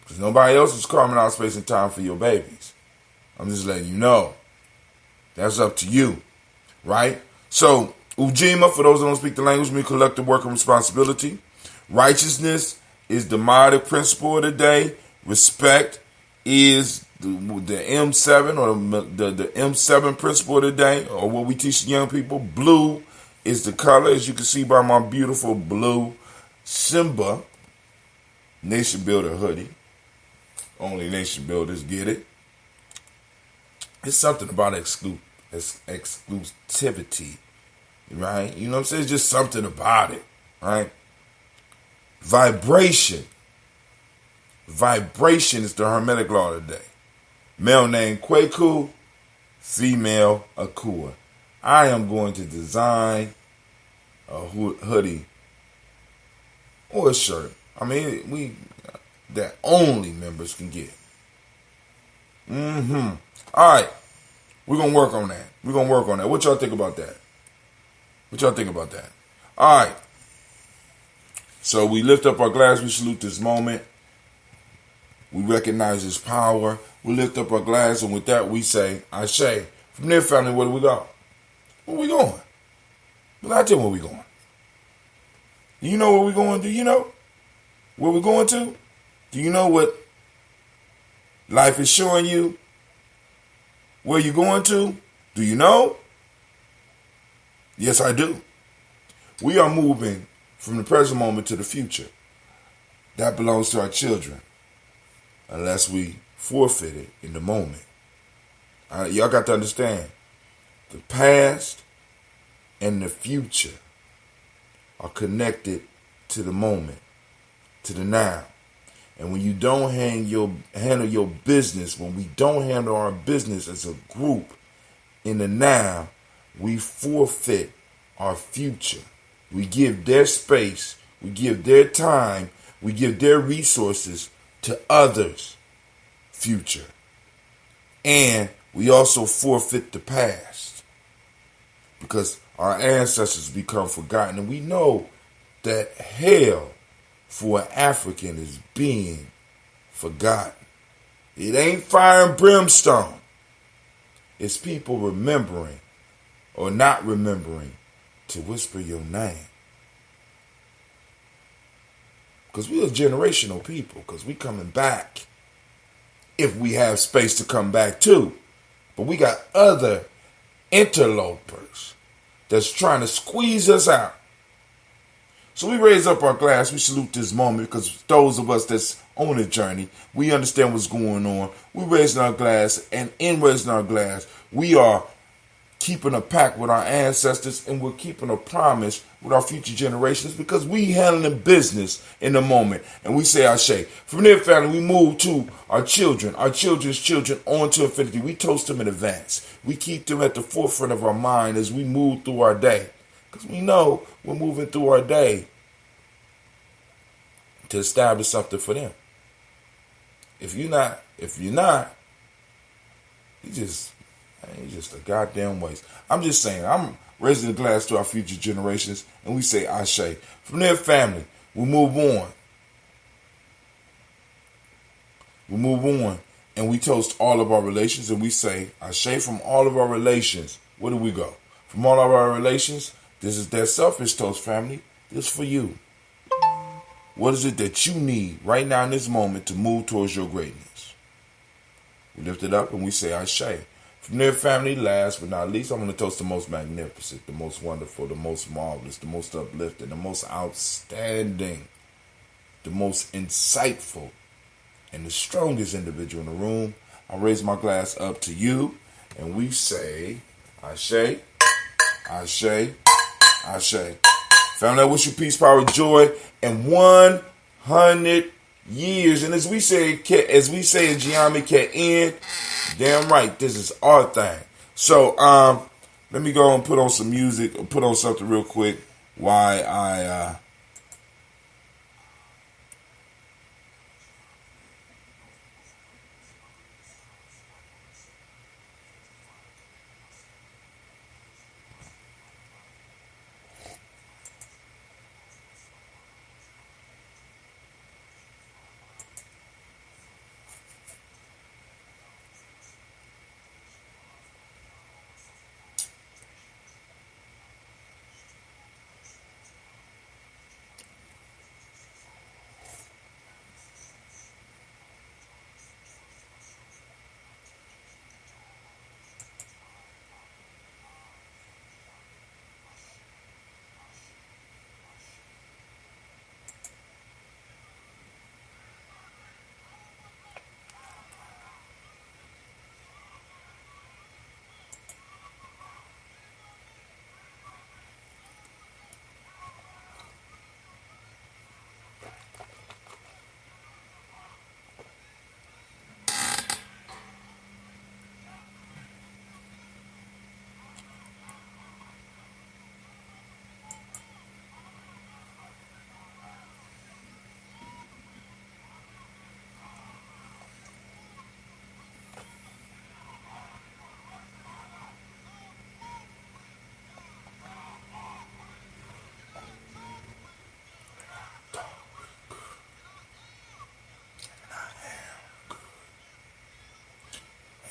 Because nobody else is carving out space and time for your babies. I'm just letting you know. That's up to you, right? So, Ujima, for those that don't speak the language, means collective work and responsibility. Righteousness is the model principle of the day. Respect is the M7 or the M7 principle of the day, or what we teach the young people. Blue is the color, as you can see by my beautiful blue Simba Nation Builder hoodie. Only Nation Builders get it. It's something about exclusivity, right? You know what I'm saying? It's just something about it, right? Vibration. Vibration is the Hermetic law today. Male name Kweku, female Akua. I am going to design a hoodie or a shirt. I mean, that only members can get. All right. We're going to work on that. What y'all think about that? All right. So we lift up our glass. We salute this moment. We recognize His power. We lift up our glass, and with that we say, Ashe. From there, family, where do we go? Where we going? Well, I tell you where we going. Do you know where we going? Do you know where we're going to? Do you know what life is showing you? Where you going to? Do you know? Yes, I do. We are moving from the present moment to the future. That belongs to our children, unless we forfeit it in the moment. Y'all got to understand, the past and the future are connected to the moment, to the now. And when you don't handle your business, when we don't handle our business as a group in the now, we forfeit our future. We give their space, we give their time, we give their resources to others' future. And we also forfeit the past because our ancestors become forgotten. And we know that hell for an African is being forgotten. It ain't fire and brimstone. It's people remembering or not remembering to whisper your name. Because we are generational people, because we coming back. if we have space to come back to. But we got other interlopers that's trying to squeeze us out. So we raise up our glass. We salute this moment because those of us that's on the journey, we understand what's going on. We raising our glass, and in raising our glass, we are keeping a pact with our ancestors, and we're keeping a promise with our future generations because we handling business in the moment, and we say Ashe. From there, family, we move to our children, our children's children, on to infinity. We toast them in advance. We keep them at the forefront of our mind as we move through our day, because we know we're moving through our day to establish something for them. If you're not, you just a goddamn waste. I'm just saying, I'm raising the glass to our future generations, and we say Ashe. From there, family, we move on. We move on, and we toast all of our relations, and we say Ashe from all of our relations. Where do we go? From all of our relations, this is that selfish toast, family. This is for you. What is it that you need right now in this moment to move towards your greatness? We lift it up and we say Ashe. From there, family, last but not least, I'm going to toast the most magnificent, the most wonderful, the most marvelous, the most uplifting, the most outstanding, the most insightful, and the strongest individual in the room. I raise my glass up to you, and we say Ashe, Ashe, Ashe. Family, I wish you peace, power, joy, and 100 years. And as we say in Gye-Nyame, can't end. Damn right, this is our thing. So, let me go and put on some music, or put on something real quick while I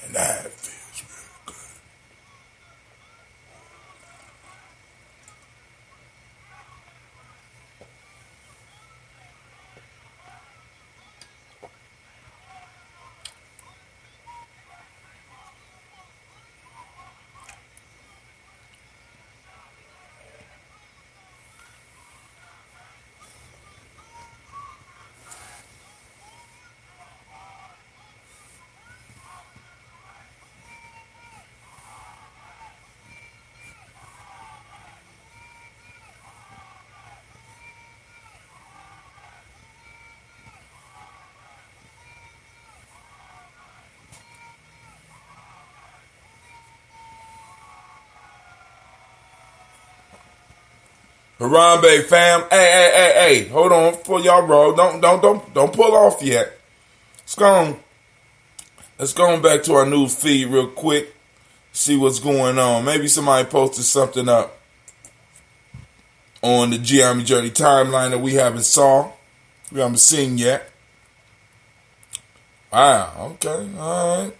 and that feels real good. Harambe, fam. Hey. Hold on for y'all, bro. Don't pull off yet. Let's go back to our news feed real quick. See what's going on. Maybe somebody posted something up on the Gye-Nyame Journey timeline that we haven't seen yet. Wow, okay, alright.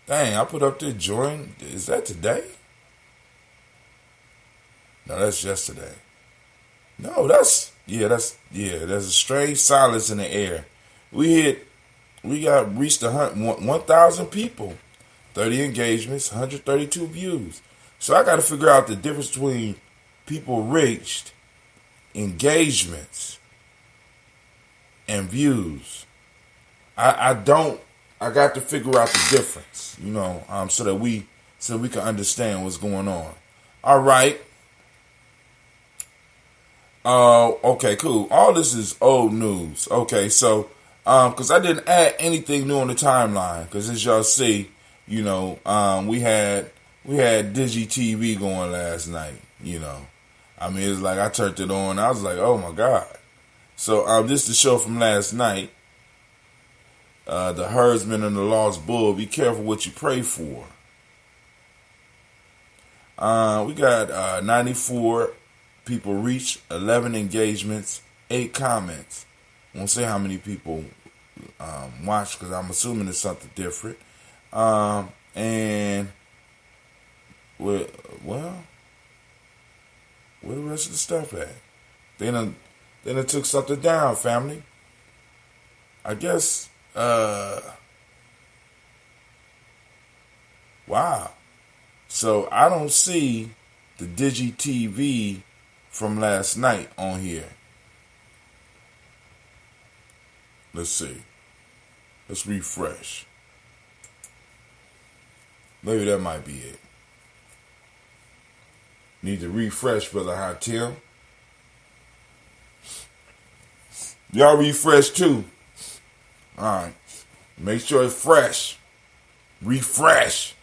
Dang, I put up there join. Is that today? No, that's yesterday. No, that's There's a strange silence in the air. We reached 1,000 people, 30 engagements, 132 views. So I got to figure out the difference between people reached, engagements, and views. I got to figure out the difference, so that we can understand what's going on. All right. Okay, cool. All this is old news. Okay, so because I didn't add anything new on the timeline, because as y'all see, we had Digi TV going last night. I mean, it's like I turned it on. I was like, oh my god. So this is the show from last night. The herdsman and the lost bull. Be careful what you pray for. We got 94 people reached, 11 engagements, 8 comments. I won't say how many people watched, because I'm assuming it's something different. And where the rest of the stuff at? They done took something down, family. I guess. Wow. So I don't see the Digi TV from last night on here. Let's see. Let's refresh. Maybe that might be it. Need to refresh, Brother Hot Tim. Y'all refresh too. Alright. Make sure it's fresh. Refresh.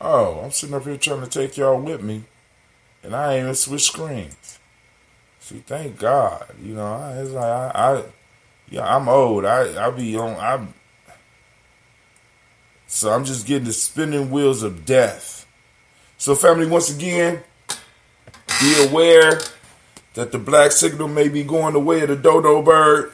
Oh, I'm sitting up here trying to take y'all with me, and I ain't even switch screens. See, thank God. It's like I'm old. I be on. So I'm just getting the spinning wheels of death. So, family, once again, be aware that the black signal may be going the way of the dodo bird.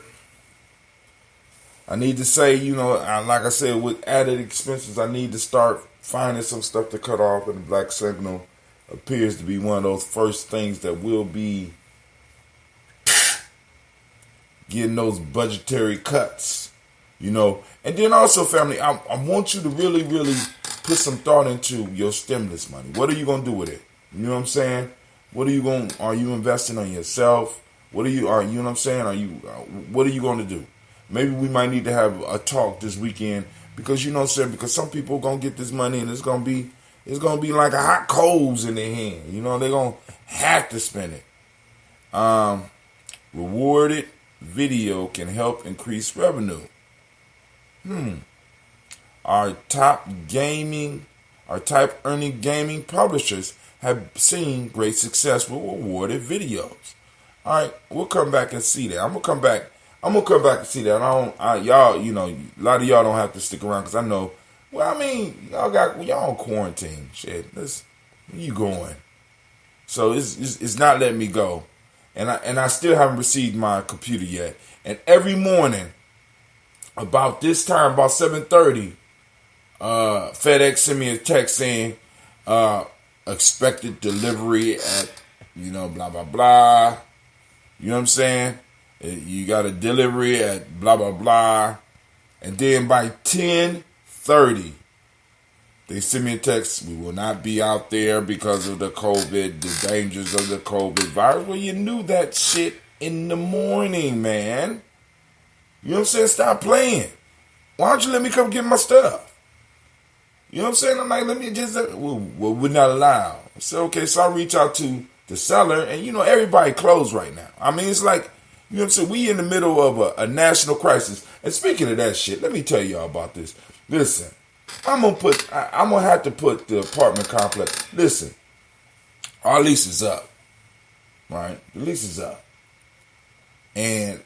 I need to say, like I said, with added expenses, I need to start finding some stuff to cut off, and the black signal appears to be one of those first things that will be getting those budgetary cuts, And then also, family, I want you to really, really put some thought into your stimulus money. What are you going to do with it? You know what I'm saying? Are you investing on yourself? You know what I'm saying? What are you going to do? Maybe we might need to have a talk this weekend, because you know what I'm saying, because some people are going to get this money and it's going to be like a hot coals in their hand. They're going to have to spend it. Rewarded video can help increase revenue. Our top earning gaming publishers have seen great success with rewarded videos. All right, we'll come back and see that. I'm gonna come back and see that. Y'all, a lot of y'all don't have to stick around, because I know. Well, I mean, y'all on quarantine. Shit, where you going? So it's not letting me go, and I still haven't received my computer yet. And every morning, about this time, about 7:30, FedEx sent me a text saying, expected delivery at, blah, blah, blah. You know what I'm saying? You got a delivery at blah, blah, blah. And then by 10:30, they sent me a text, we will not be out there because of the COVID, the dangers of the COVID virus. Well, you knew that shit in the morning, man. You know what I'm saying? Stop playing. Why don't you let me come get my stuff? You know what I'm saying? I'm like, let me just, we're not allowed. I said, okay, so I reach out to the seller, and everybody closed right now. I mean, it's like, you know what I'm saying? We in the middle of a national crisis. And speaking of that shit, let me tell y'all about this. Listen, I'm gonna have to put the apartment complex. Listen, our lease is up, right? The lease is up, and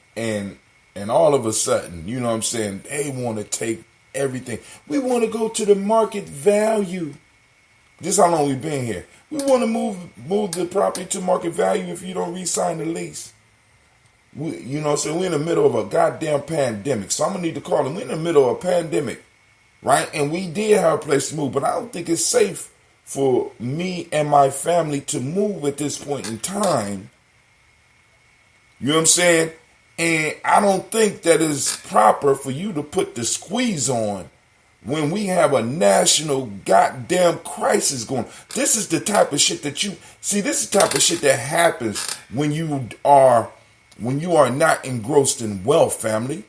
all of a sudden, you know what I'm saying? They want to take everything. We want to go to the market value. This is how long we've been here. We want to move the property to market value if you don't re-sign the lease. You know what I'm saying? We're in the middle of a goddamn pandemic. So I'm going to need to call it. We're in the middle of a pandemic, right? And we did have a place to move, but I don't think it's safe for me and my family to move at this point in time. You know what I'm saying? And I don't think that it's proper for you to put the squeeze on when we have a national goddamn crisis going. This is the type of shit that you see. This is the type of shit that happens when you are not engrossed in wealth, family.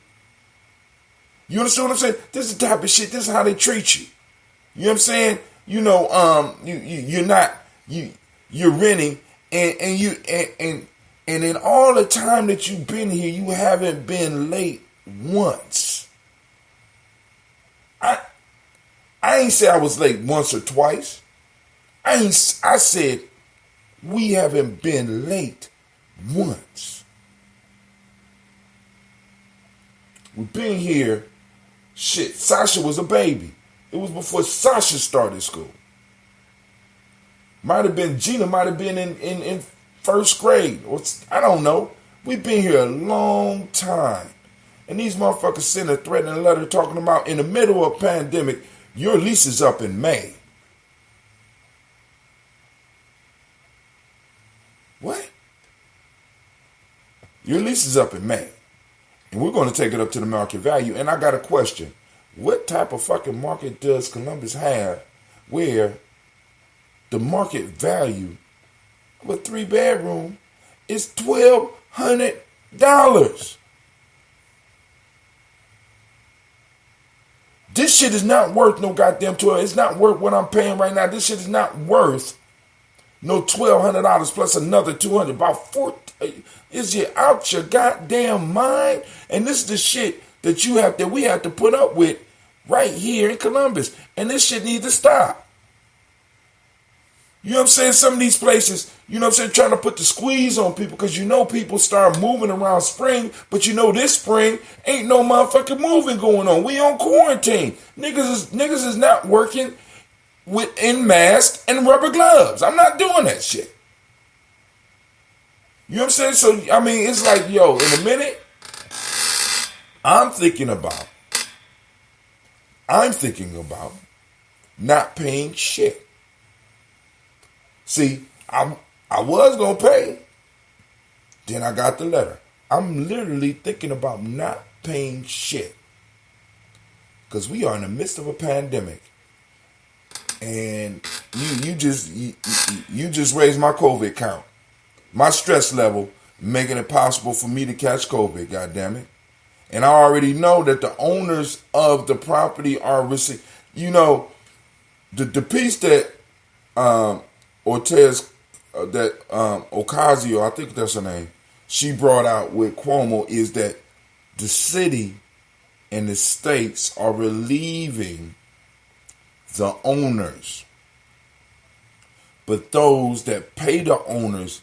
You understand what I'm saying? This is the type of shit. This is how they treat you. You know what I'm saying? You know, you're renting, and in all the time that you've been here, you haven't been late once. I ain't say I was late once or twice. I said we haven't been late once. We've been here. Shit, Sasha was a baby. It was before Sasha started school. Gina might have been in first grade. Or I don't know. We've been here a long time. And these motherfuckers send a threatening letter talking about in the middle of a pandemic, your lease is up in May. What? Your lease is up in May. And we're going to take it up to the market value. And I got a question. What type of fucking market does Columbus have where the market value of a 3-bedroom is $1,200? This shit is not worth no goddamn 12. It's not worth what I'm paying right now. This shit is not worth no $1,200 plus another $200. About 4. Is you out your goddamn mind? And this is the shit that we have to put up with right here in Columbus. And this shit needs to stop. You know what I'm saying? Some of these places, you know what I'm saying, trying to put the squeeze on people because you know people start moving around spring, but you know this spring ain't no motherfucking moving going on. We on quarantine. Niggas is not working in masks and rubber gloves. I'm not doing that shit. You know what I'm saying? So, I mean, it's like, yo, in a minute, I'm thinking about not paying shit. See, I was going to pay. Then I got the letter. I'm literally thinking about not paying shit. Because we are in the midst of a pandemic. And you just raised my COVID count. My stress level, making it possible for me to catch COVID, goddammit. And I already know that the owners of the property are receiving. You know, the piece that Ocasio, I think that's her name, she brought out with Cuomo is that the city and the states are relieving the owners. But those that pay the owners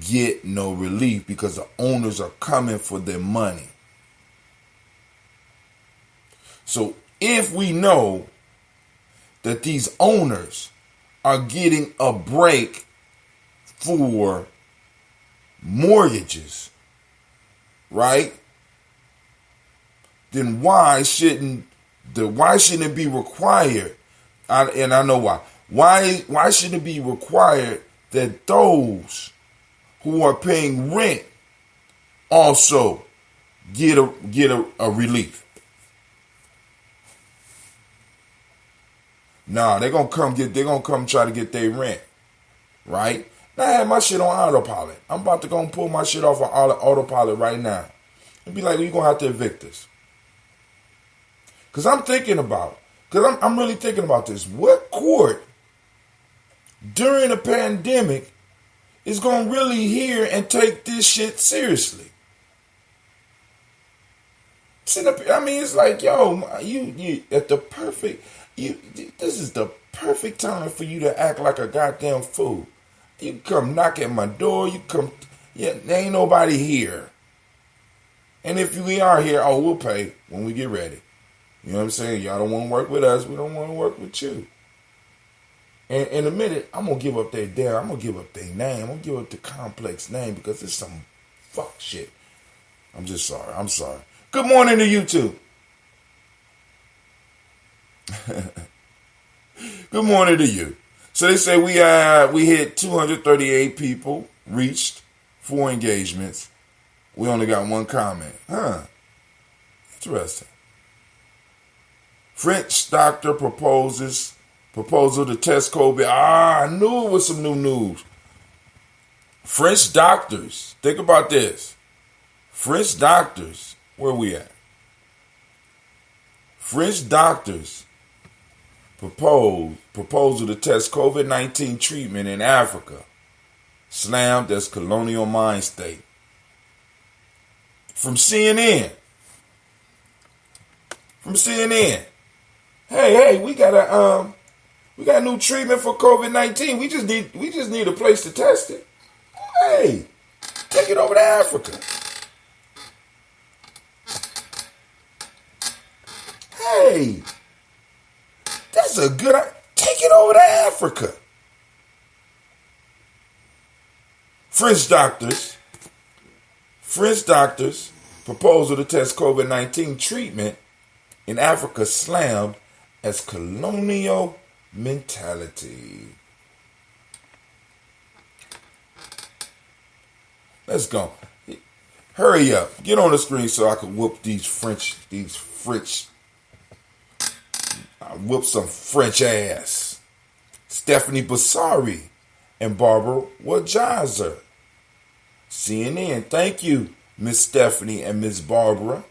get no relief because the owners are coming for their money. So if we know that these owners are getting a break for mortgages, right? Then why shouldn't it be required? And I know why. Why shouldn't it be required that those who are paying rent also get a relief? Nah, they're gonna come try to get their rent, right? Now I have my shit on autopilot. I'm about to go and pull my shit off of autopilot right now and be like, you're gonna have to evict us. Cause I'm really thinking about this. What court during a pandemic is gonna really hear and take this shit seriously? I mean, it's like, yo, you at the perfect. This is the perfect time for you to act like a goddamn fool. You come knock at my door. There ain't nobody here. And if we are here, we'll pay when we get ready. You know what I'm saying? Y'all don't want to work with us. We don't want to work with you. And in a minute, I'm going to give up I'm going to give up their name. I'm going to give up the complex name because it's some fuck shit. I'm just sorry. I'm sorry. Good morning to you too. Good morning to you. So they say we hit 238 people reached, 4 engagements. We only got 1 comment. Interesting. French doctor proposal to test COVID. I knew it was some new news. French doctors. Think about this. French doctors. Where we at? French doctors proposal to test COVID-19 treatment in Africa. Slammed as colonial mind state. From CNN. Hey, we got a new treatment for COVID-19. We just need a place to test it. Hey, take it over to Africa. Hey, that's a good idea. Take it over to Africa. French doctors proposal to test COVID-19 treatment in Africa slammed as colonial mentality. Let's go. Hurry up. Get on the screen so I can whoop these French. I whoop some French ass. Stephanie Basari and Barbara Wajazer. CNN. Thank you, Miss Stephanie and Miss Barbara,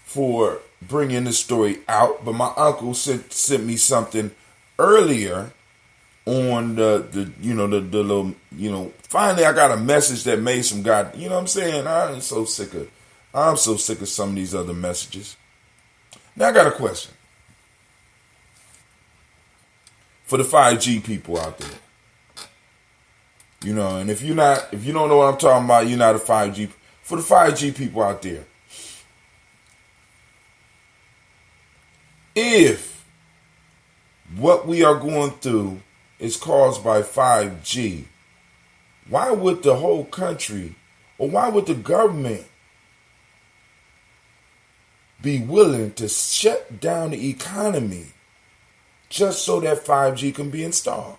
for bringing the story out. But my uncle sent me something earlier on the little, finally I got a message that made some God, you know what I'm saying? I'm so sick of some of these other messages. Now I got a question for the 5G people out there. And if you don't know what I'm talking about, you're not a 5G. For the 5G people out there, if what we are going through is caused by 5G, why would the whole country, or why would the government be willing to shut down the economy just so that 5G can be installed?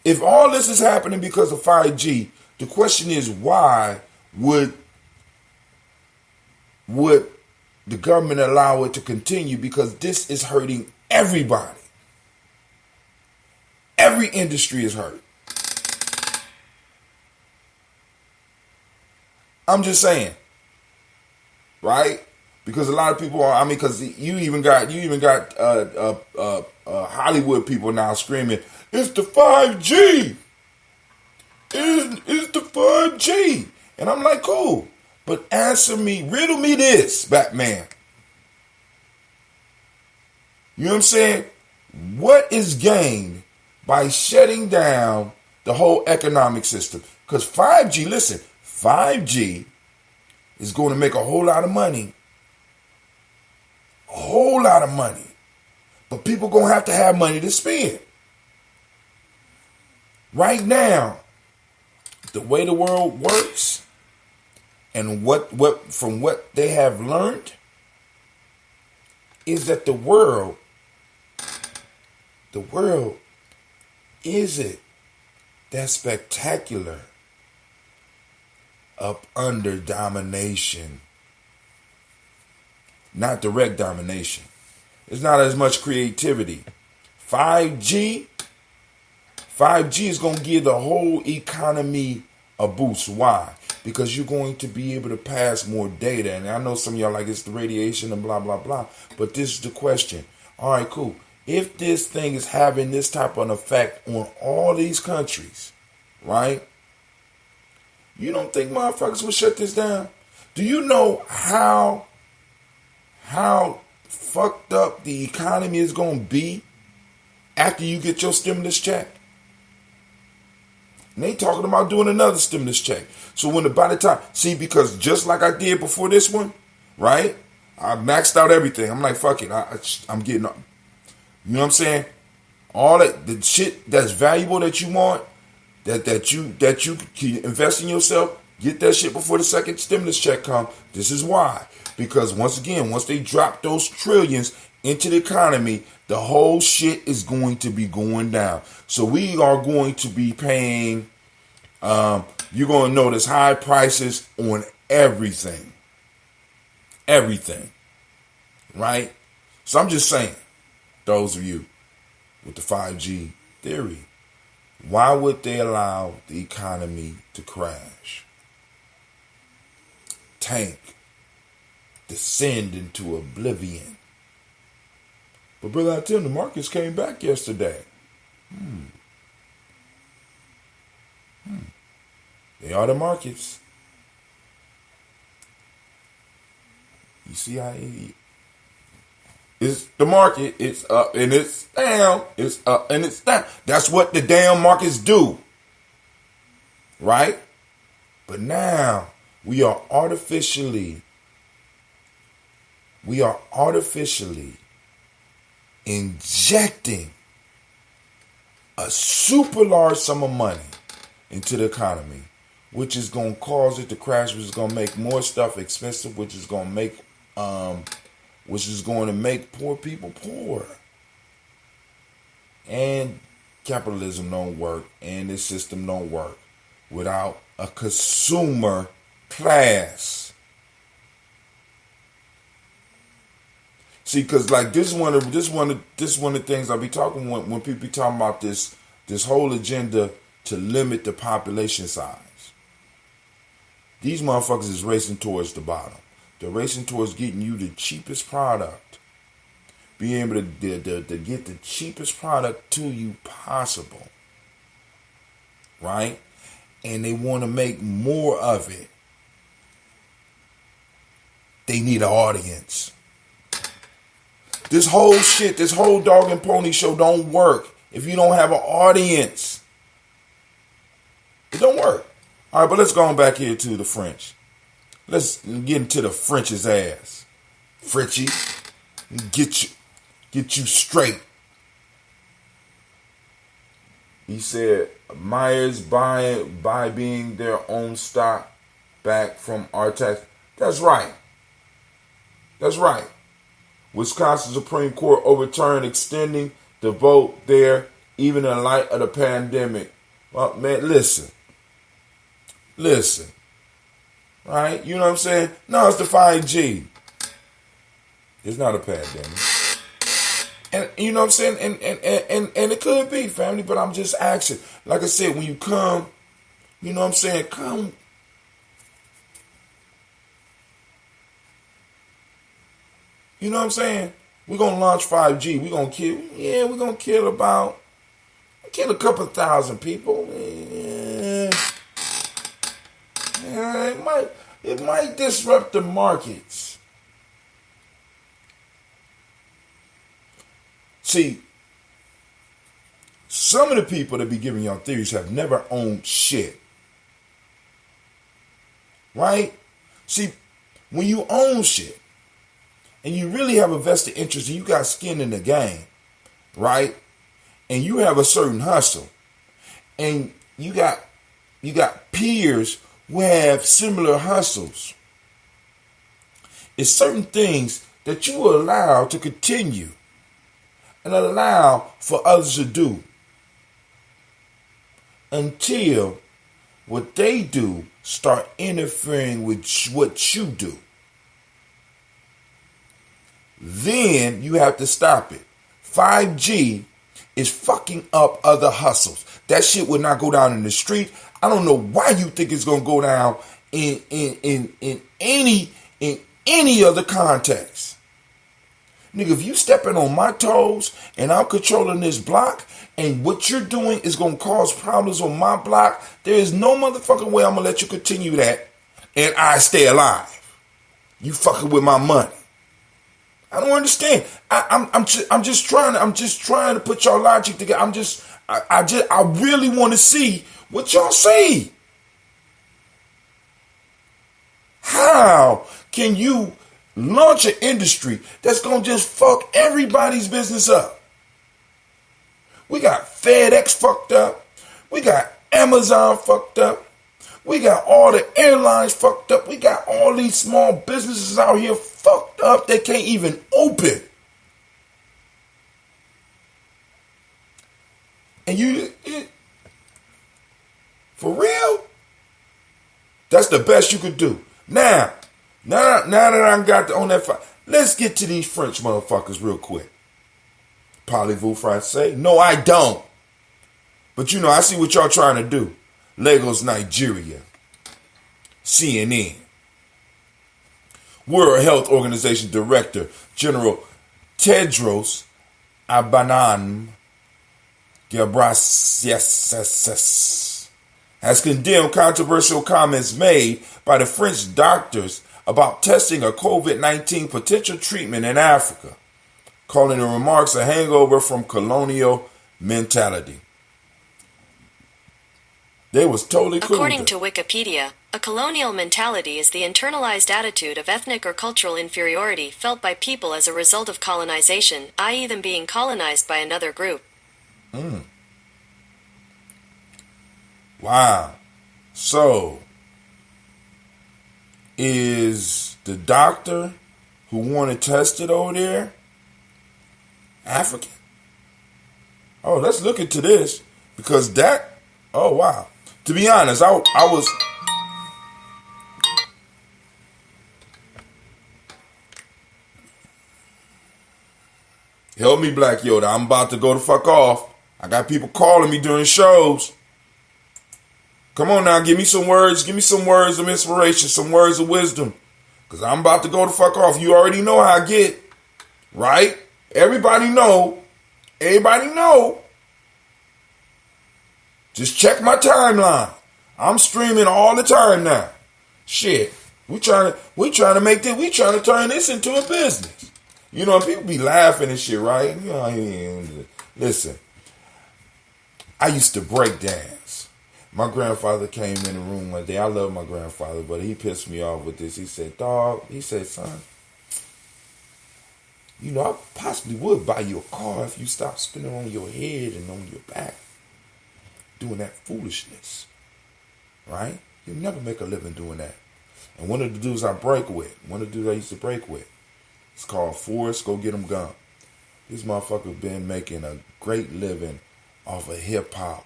If all this is happening because of 5G, the question is, why would the government allow it to continue? Because this is hurting everybody. Every industry is hurt. I'm just saying, right? Because a lot of people are. Because you even got Hollywood people now screaming, "It's the 5G! It's the 5G!" And I'm like, cool, but riddle me this, Batman. You know what I'm saying? What is gained by shutting down the whole economic system? Because 5G, listen, 5G is going to make a whole lot of money. A whole lot of money. But people going to have money to spend. Right now, the way the world works and from what they have learned is that the world isn't that spectacular up under domination. Not direct domination. There's not as much creativity. 5G is going to give the whole economy a boost. Why? Because you're going to be able to pass more data. And I know some of y'all like it's the radiation and blah, blah, blah. But this is the question. All right, cool. If this thing is having this type of effect on all these countries, right? You don't think motherfuckers will shut this down? Do you know how fucked up the economy is going to be after you get your stimulus check? And they talking about doing another stimulus check. So by the time, because just like I did before this one, right? I maxed out everything. I'm like, fuck it. I'm getting up. You know what I'm saying? All that, the shit that's valuable that you want, that you can invest in yourself, Get that shit before the second stimulus check comes. This is why. Because once again, once they drop those trillions into the economy, the whole shit is going to be going down. So we are going to be paying, you're going to notice high prices on everything. Everything. Right? So I'm just saying, those of you with the 5G theory, why would they allow the economy to crash? Tank. Descend into oblivion. But brother, I tell you, the markets came back yesterday. They are the markets. You see how it's the market. It's up and it's down. It's up and it's down. That's what the damn markets do. Right? But now we are artificially injecting a super large sum of money into the economy, which is going to cause it to crash, which is going to make more stuff expensive, which is going to make poor people poor. And capitalism don't work, and this system don't work without a consumer class. See, because like this is one of the things I be talking when people be talking about this whole agenda to limit the population size. These motherfuckers is racing towards the bottom. They're racing towards getting you the cheapest product, being able to get the cheapest product to you possible, right? And they want to make more of it. They need an audience. This whole shit, this whole dog and pony show don't work if you don't have an audience. It don't work. All right, but let's go on back here to the French. Let's get into the French's ass. Frenchie, get you straight. He said Myers buying their own stock back from our tax. That's right. That's right. Wisconsin Supreme Court overturned extending the vote there, even in light of the pandemic. Well, man, listen. Right? You know what I'm saying? No, it's the 5G. It's not a pandemic. And you know what I'm saying? And it could be, family, but I'm just asking. Like I said, when you come, you know what I'm saying? Come. You know what I'm saying? We're going to launch 5G. We're going to kill a couple thousand people. It might disrupt the markets. See, some of the people that be giving y'all theories have never owned shit. Right? See, when you own shit, and you really have a vested interest and you got skin in the game, right? And you have a certain hustle, and you got peers who have similar hustles. It's certain things that you will allow to continue and allow for others to do until what they do start interfering with what you do. Then you have to stop it. 5G is fucking up other hustles. That shit would not go down in the street. I don't know why you think it's gonna go down in any other context. Nigga, if you stepping on my toes and I'm controlling this block and what you're doing is gonna cause problems on my block, there is no motherfucking way I'm gonna let you continue that and I stay alive. You fucking with my money. I don't understand. I'm just trying to put y'all logic together. I really want to see what y'all see. How can you launch an industry that's gonna just fuck everybody's business up? We got FedEx fucked up. We got Amazon fucked up. We got all the airlines fucked up. We got all these small businesses out here fucked up. They can't even open. And for real? That's the best you could do. Now that I got on that fire, let's get to these French motherfuckers real quick. Parlez-vous français? No, I don't. But I see what y'all trying to do. Lagos, Nigeria. CNN. World Health Organization Director General Tedros Adhanom Ghebreyesus has condemned controversial comments made by the French doctors about testing a COVID-19 potential treatment in Africa, calling the remarks a hangover from colonial mentality. They was totally cool. According to Wikipedia, a colonial mentality is the internalized attitude of ethnic or cultural inferiority felt by people as a result of colonization, i.e. them being colonized by another group. Wow. So, is the doctor who wanted tested over there African? Oh, let's look into this, because oh wow. To be honest, I was... Help me, Black Yoda. I'm about to go the fuck off. I got people calling me during shows. Come on now, give me some words. Give me some words of inspiration, some words of wisdom. Because I'm about to go the fuck off. You already know how I get. Right? Everybody know. Just check my timeline. I'm streaming all the time now. Shit. We trying to make this, we trying to turn this into a business. People be laughing and shit, right? Listen. I used to break dance. My grandfather came in the room one day. I love my grandfather, but he pissed me off with this. He said, son, I possibly would buy you a car if you stop spinning on your head and on your back, doing that foolishness, right? You'll never make a living doing that. And one of the dudes I used to break with, it's called Forrest Go Get 'Em Gump. This motherfucker been making a great living off of hip-hop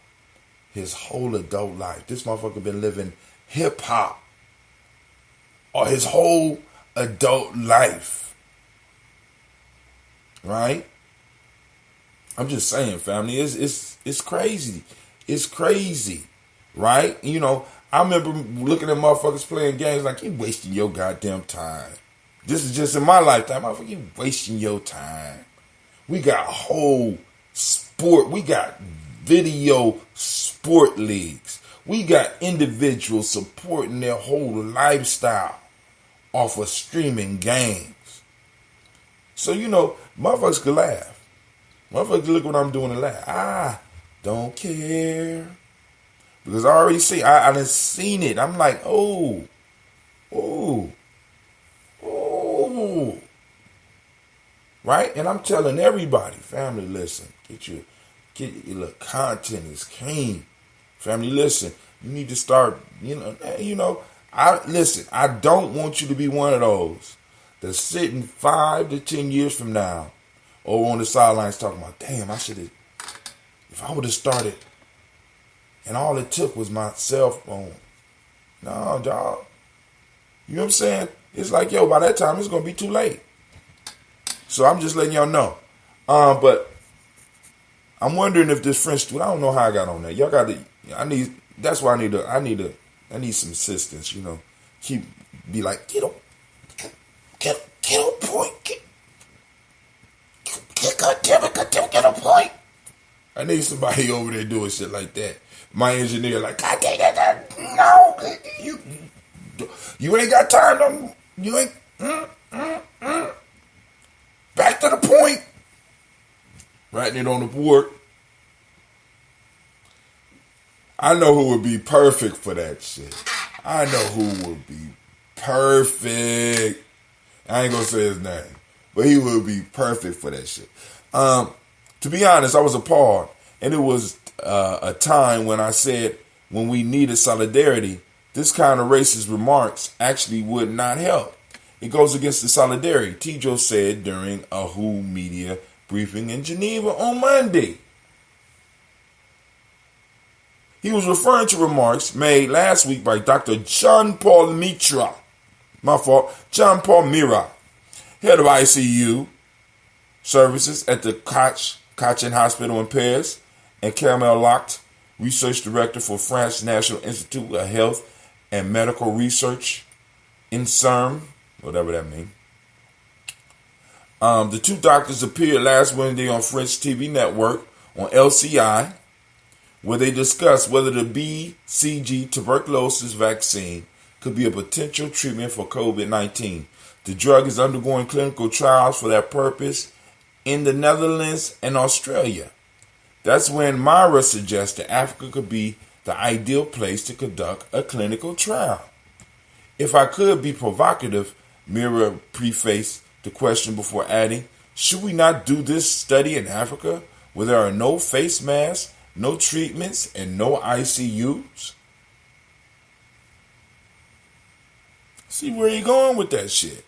his whole adult life. This motherfucker been living hip-hop or his whole adult life. Right? I'm just saying, family, it's crazy. It's crazy. Right? I remember looking at motherfuckers playing games like, you wasting your goddamn time. This is just in my lifetime. Motherfucker, you wasting your time. We got whole sport. We got video sport leagues. We got individuals supporting their whole lifestyle off of streaming games. So, motherfuckers could laugh. Motherfuckers look what I'm doing and laugh. I don't care. Because I already I done seen it. I'm like, oh. Right? And I'm telling everybody, family, listen, get your look, content is king. Family, listen, you need to start, I don't want you to be one of those that's sitting 5 to 10 years from now or on the sidelines talking about, damn, I should have, if I would have started and all it took was my cell phone. No, dog. You know what I'm saying? It's like, by that time it's going to be too late. So I'm just letting y'all know. But I'm wondering if this French dude, I don't know how I got on that. Y'all got to, that's why I need some assistance, be like, get on point. Get on point. I need somebody over there doing shit like that. My engineer like, God dang it, no, you ain't got time, you ain't, back to the point. Writing it on the board. I know who would be perfect for that shit. I know who would be perfect. I ain't gonna say his name, but he would be perfect for that shit. To be honest, I was appalled, and it was a time when I said when we needed solidarity, this kind of racist remarks actually would not help. It goes against the solidarity, Tidjo said during a WHO media briefing in Geneva on Monday. He was referring to remarks made last week by Dr. Jean-Paul Mira, Jean-Paul Mira, head of ICU services at the Cochin Hospital in Paris, and Caramel Locht, research director for France's National Institute of Health and Medical Research, INSERM, whatever that means. The two doctors appeared last Wednesday on French TV network on LCI, where they discussed whether the BCG tuberculosis vaccine could be a potential treatment for COVID-19. The drug is undergoing clinical trials for that purpose in the Netherlands and Australia. That's when Myra suggested Africa could be the ideal place to conduct a clinical trial. If I could be provocative, Myra prefaced the question before adding, should we not do this study in Africa where there are no face masks, no treatments, and no ICUs? See where you going with that shit.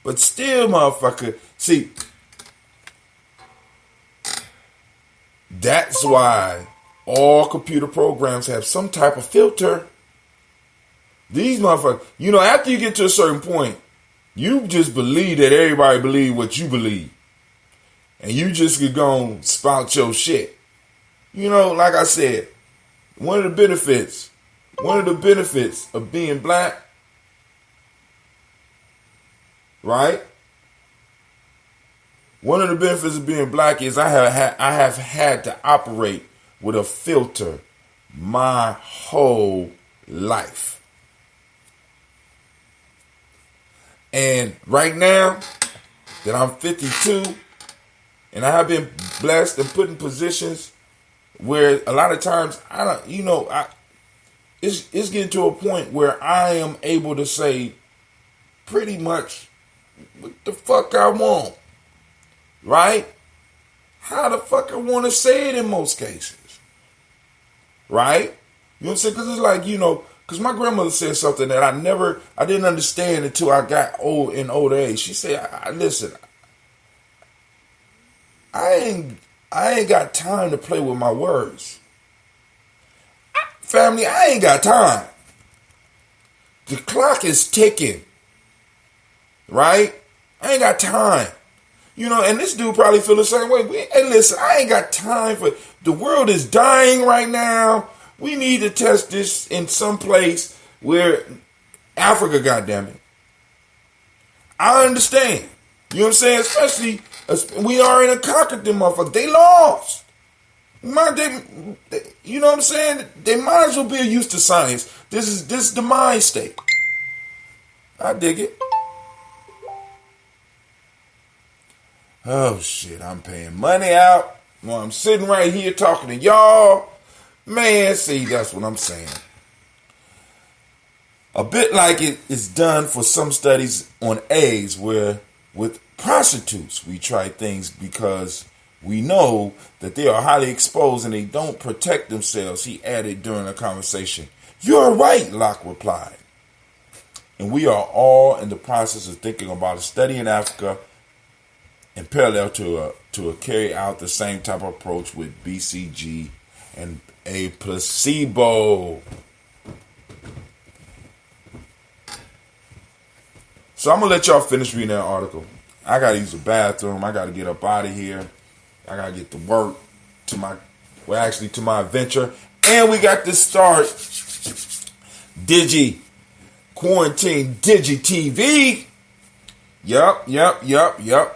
But still, motherfucker, see, that's why all computer programs have some type of filter. These motherfuckers, after you get to a certain point, you just believe that everybody believe what you believe. And you just could go and spout your shit. Like I said, one of the benefits of being black, right? One of the benefits of being black is I have had to operate with a filter my whole life. And right now that I'm 52 and I have been blessed and put in positions where a lot of times it's getting to a point where I am able to say pretty much what the fuck I want. Right? How the fuck I want to say it in most cases. Right? You know what I'm saying? Because it's like, because my grandmother said something that I didn't understand until I got older age. She said, listen, I ain't got time to play with my words. Family, I ain't got time. The clock is ticking. Right? I ain't got time. And this dude probably feel the same way. Hey, listen, I ain't got time for... The world is dying right now. We need to test this in some place where... Africa, goddammit. I understand. You know what I'm saying? Especially, we are in a conquered them motherfuckers. They lost. You know what I'm saying? They might as well be used to science. This is the mind state. I dig it. Oh shit, I'm paying money out while I'm sitting right here talking to y'all. Man, see, that's what I'm saying. A bit like it is done for some studies on AIDS, where with prostitutes we try things because we know that they are highly exposed and they don't protect themselves, he added during a conversation. You're right, Locke replied. And we are all in the process of thinking about a study in Africa in parallel to carry out the same type of approach with BCG and a placebo. So I'm going to let y'all finish reading that article. I got to use the bathroom. I got to get up out of here. I got to get to work, to my adventure. And we got to start Quarantine Digi TV. Yup.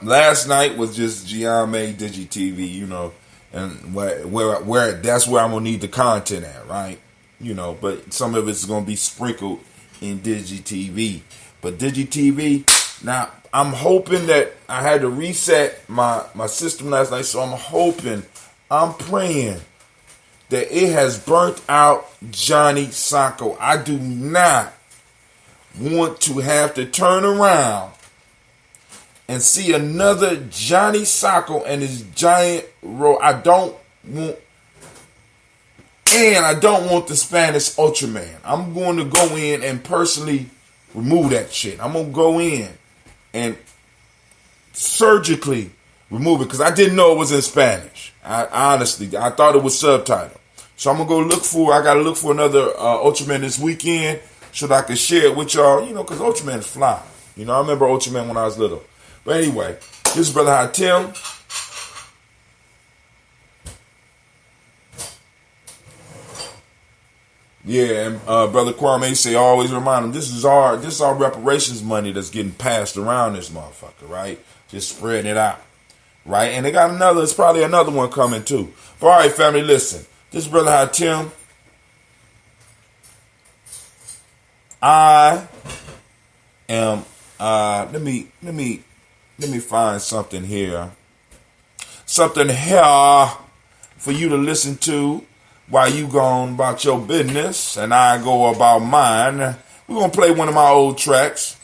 Last night was just Gye-Nyame Digi TV, and where that's where I'm gonna need the content at, right? But some of it's gonna be sprinkled in Digi TV. But Digi TV, now I'm hoping that I had to reset my system last night, so I'm praying that it has burnt out Johnny Sacco. I do not want to have to turn around and see another Johnny Sacco and his giant roll. I don't want And I don't want the Spanish Ultraman. I'm going to go in and personally remove that shit. I'm going to go in and surgically remove it because I didn't know it was in Spanish. Honestly, I thought it was subtitled. So I'm going to go I got to look for another Ultraman this weekend so that I can share it with y'all, because Ultraman is fly. I remember Ultraman when I was little. But anyway, this is Brother Hatim. Yeah, and Brother Kwame say always remind him this is our reparations money that's getting passed around this motherfucker, right? Just spreading it out, right? And they got it's probably another one coming too. But all right, family, listen. This is Brother Hatim. I am. Let me find something here. Something here for you to listen to while you going about your business and I go about mine. We're going to play one of my old tracks.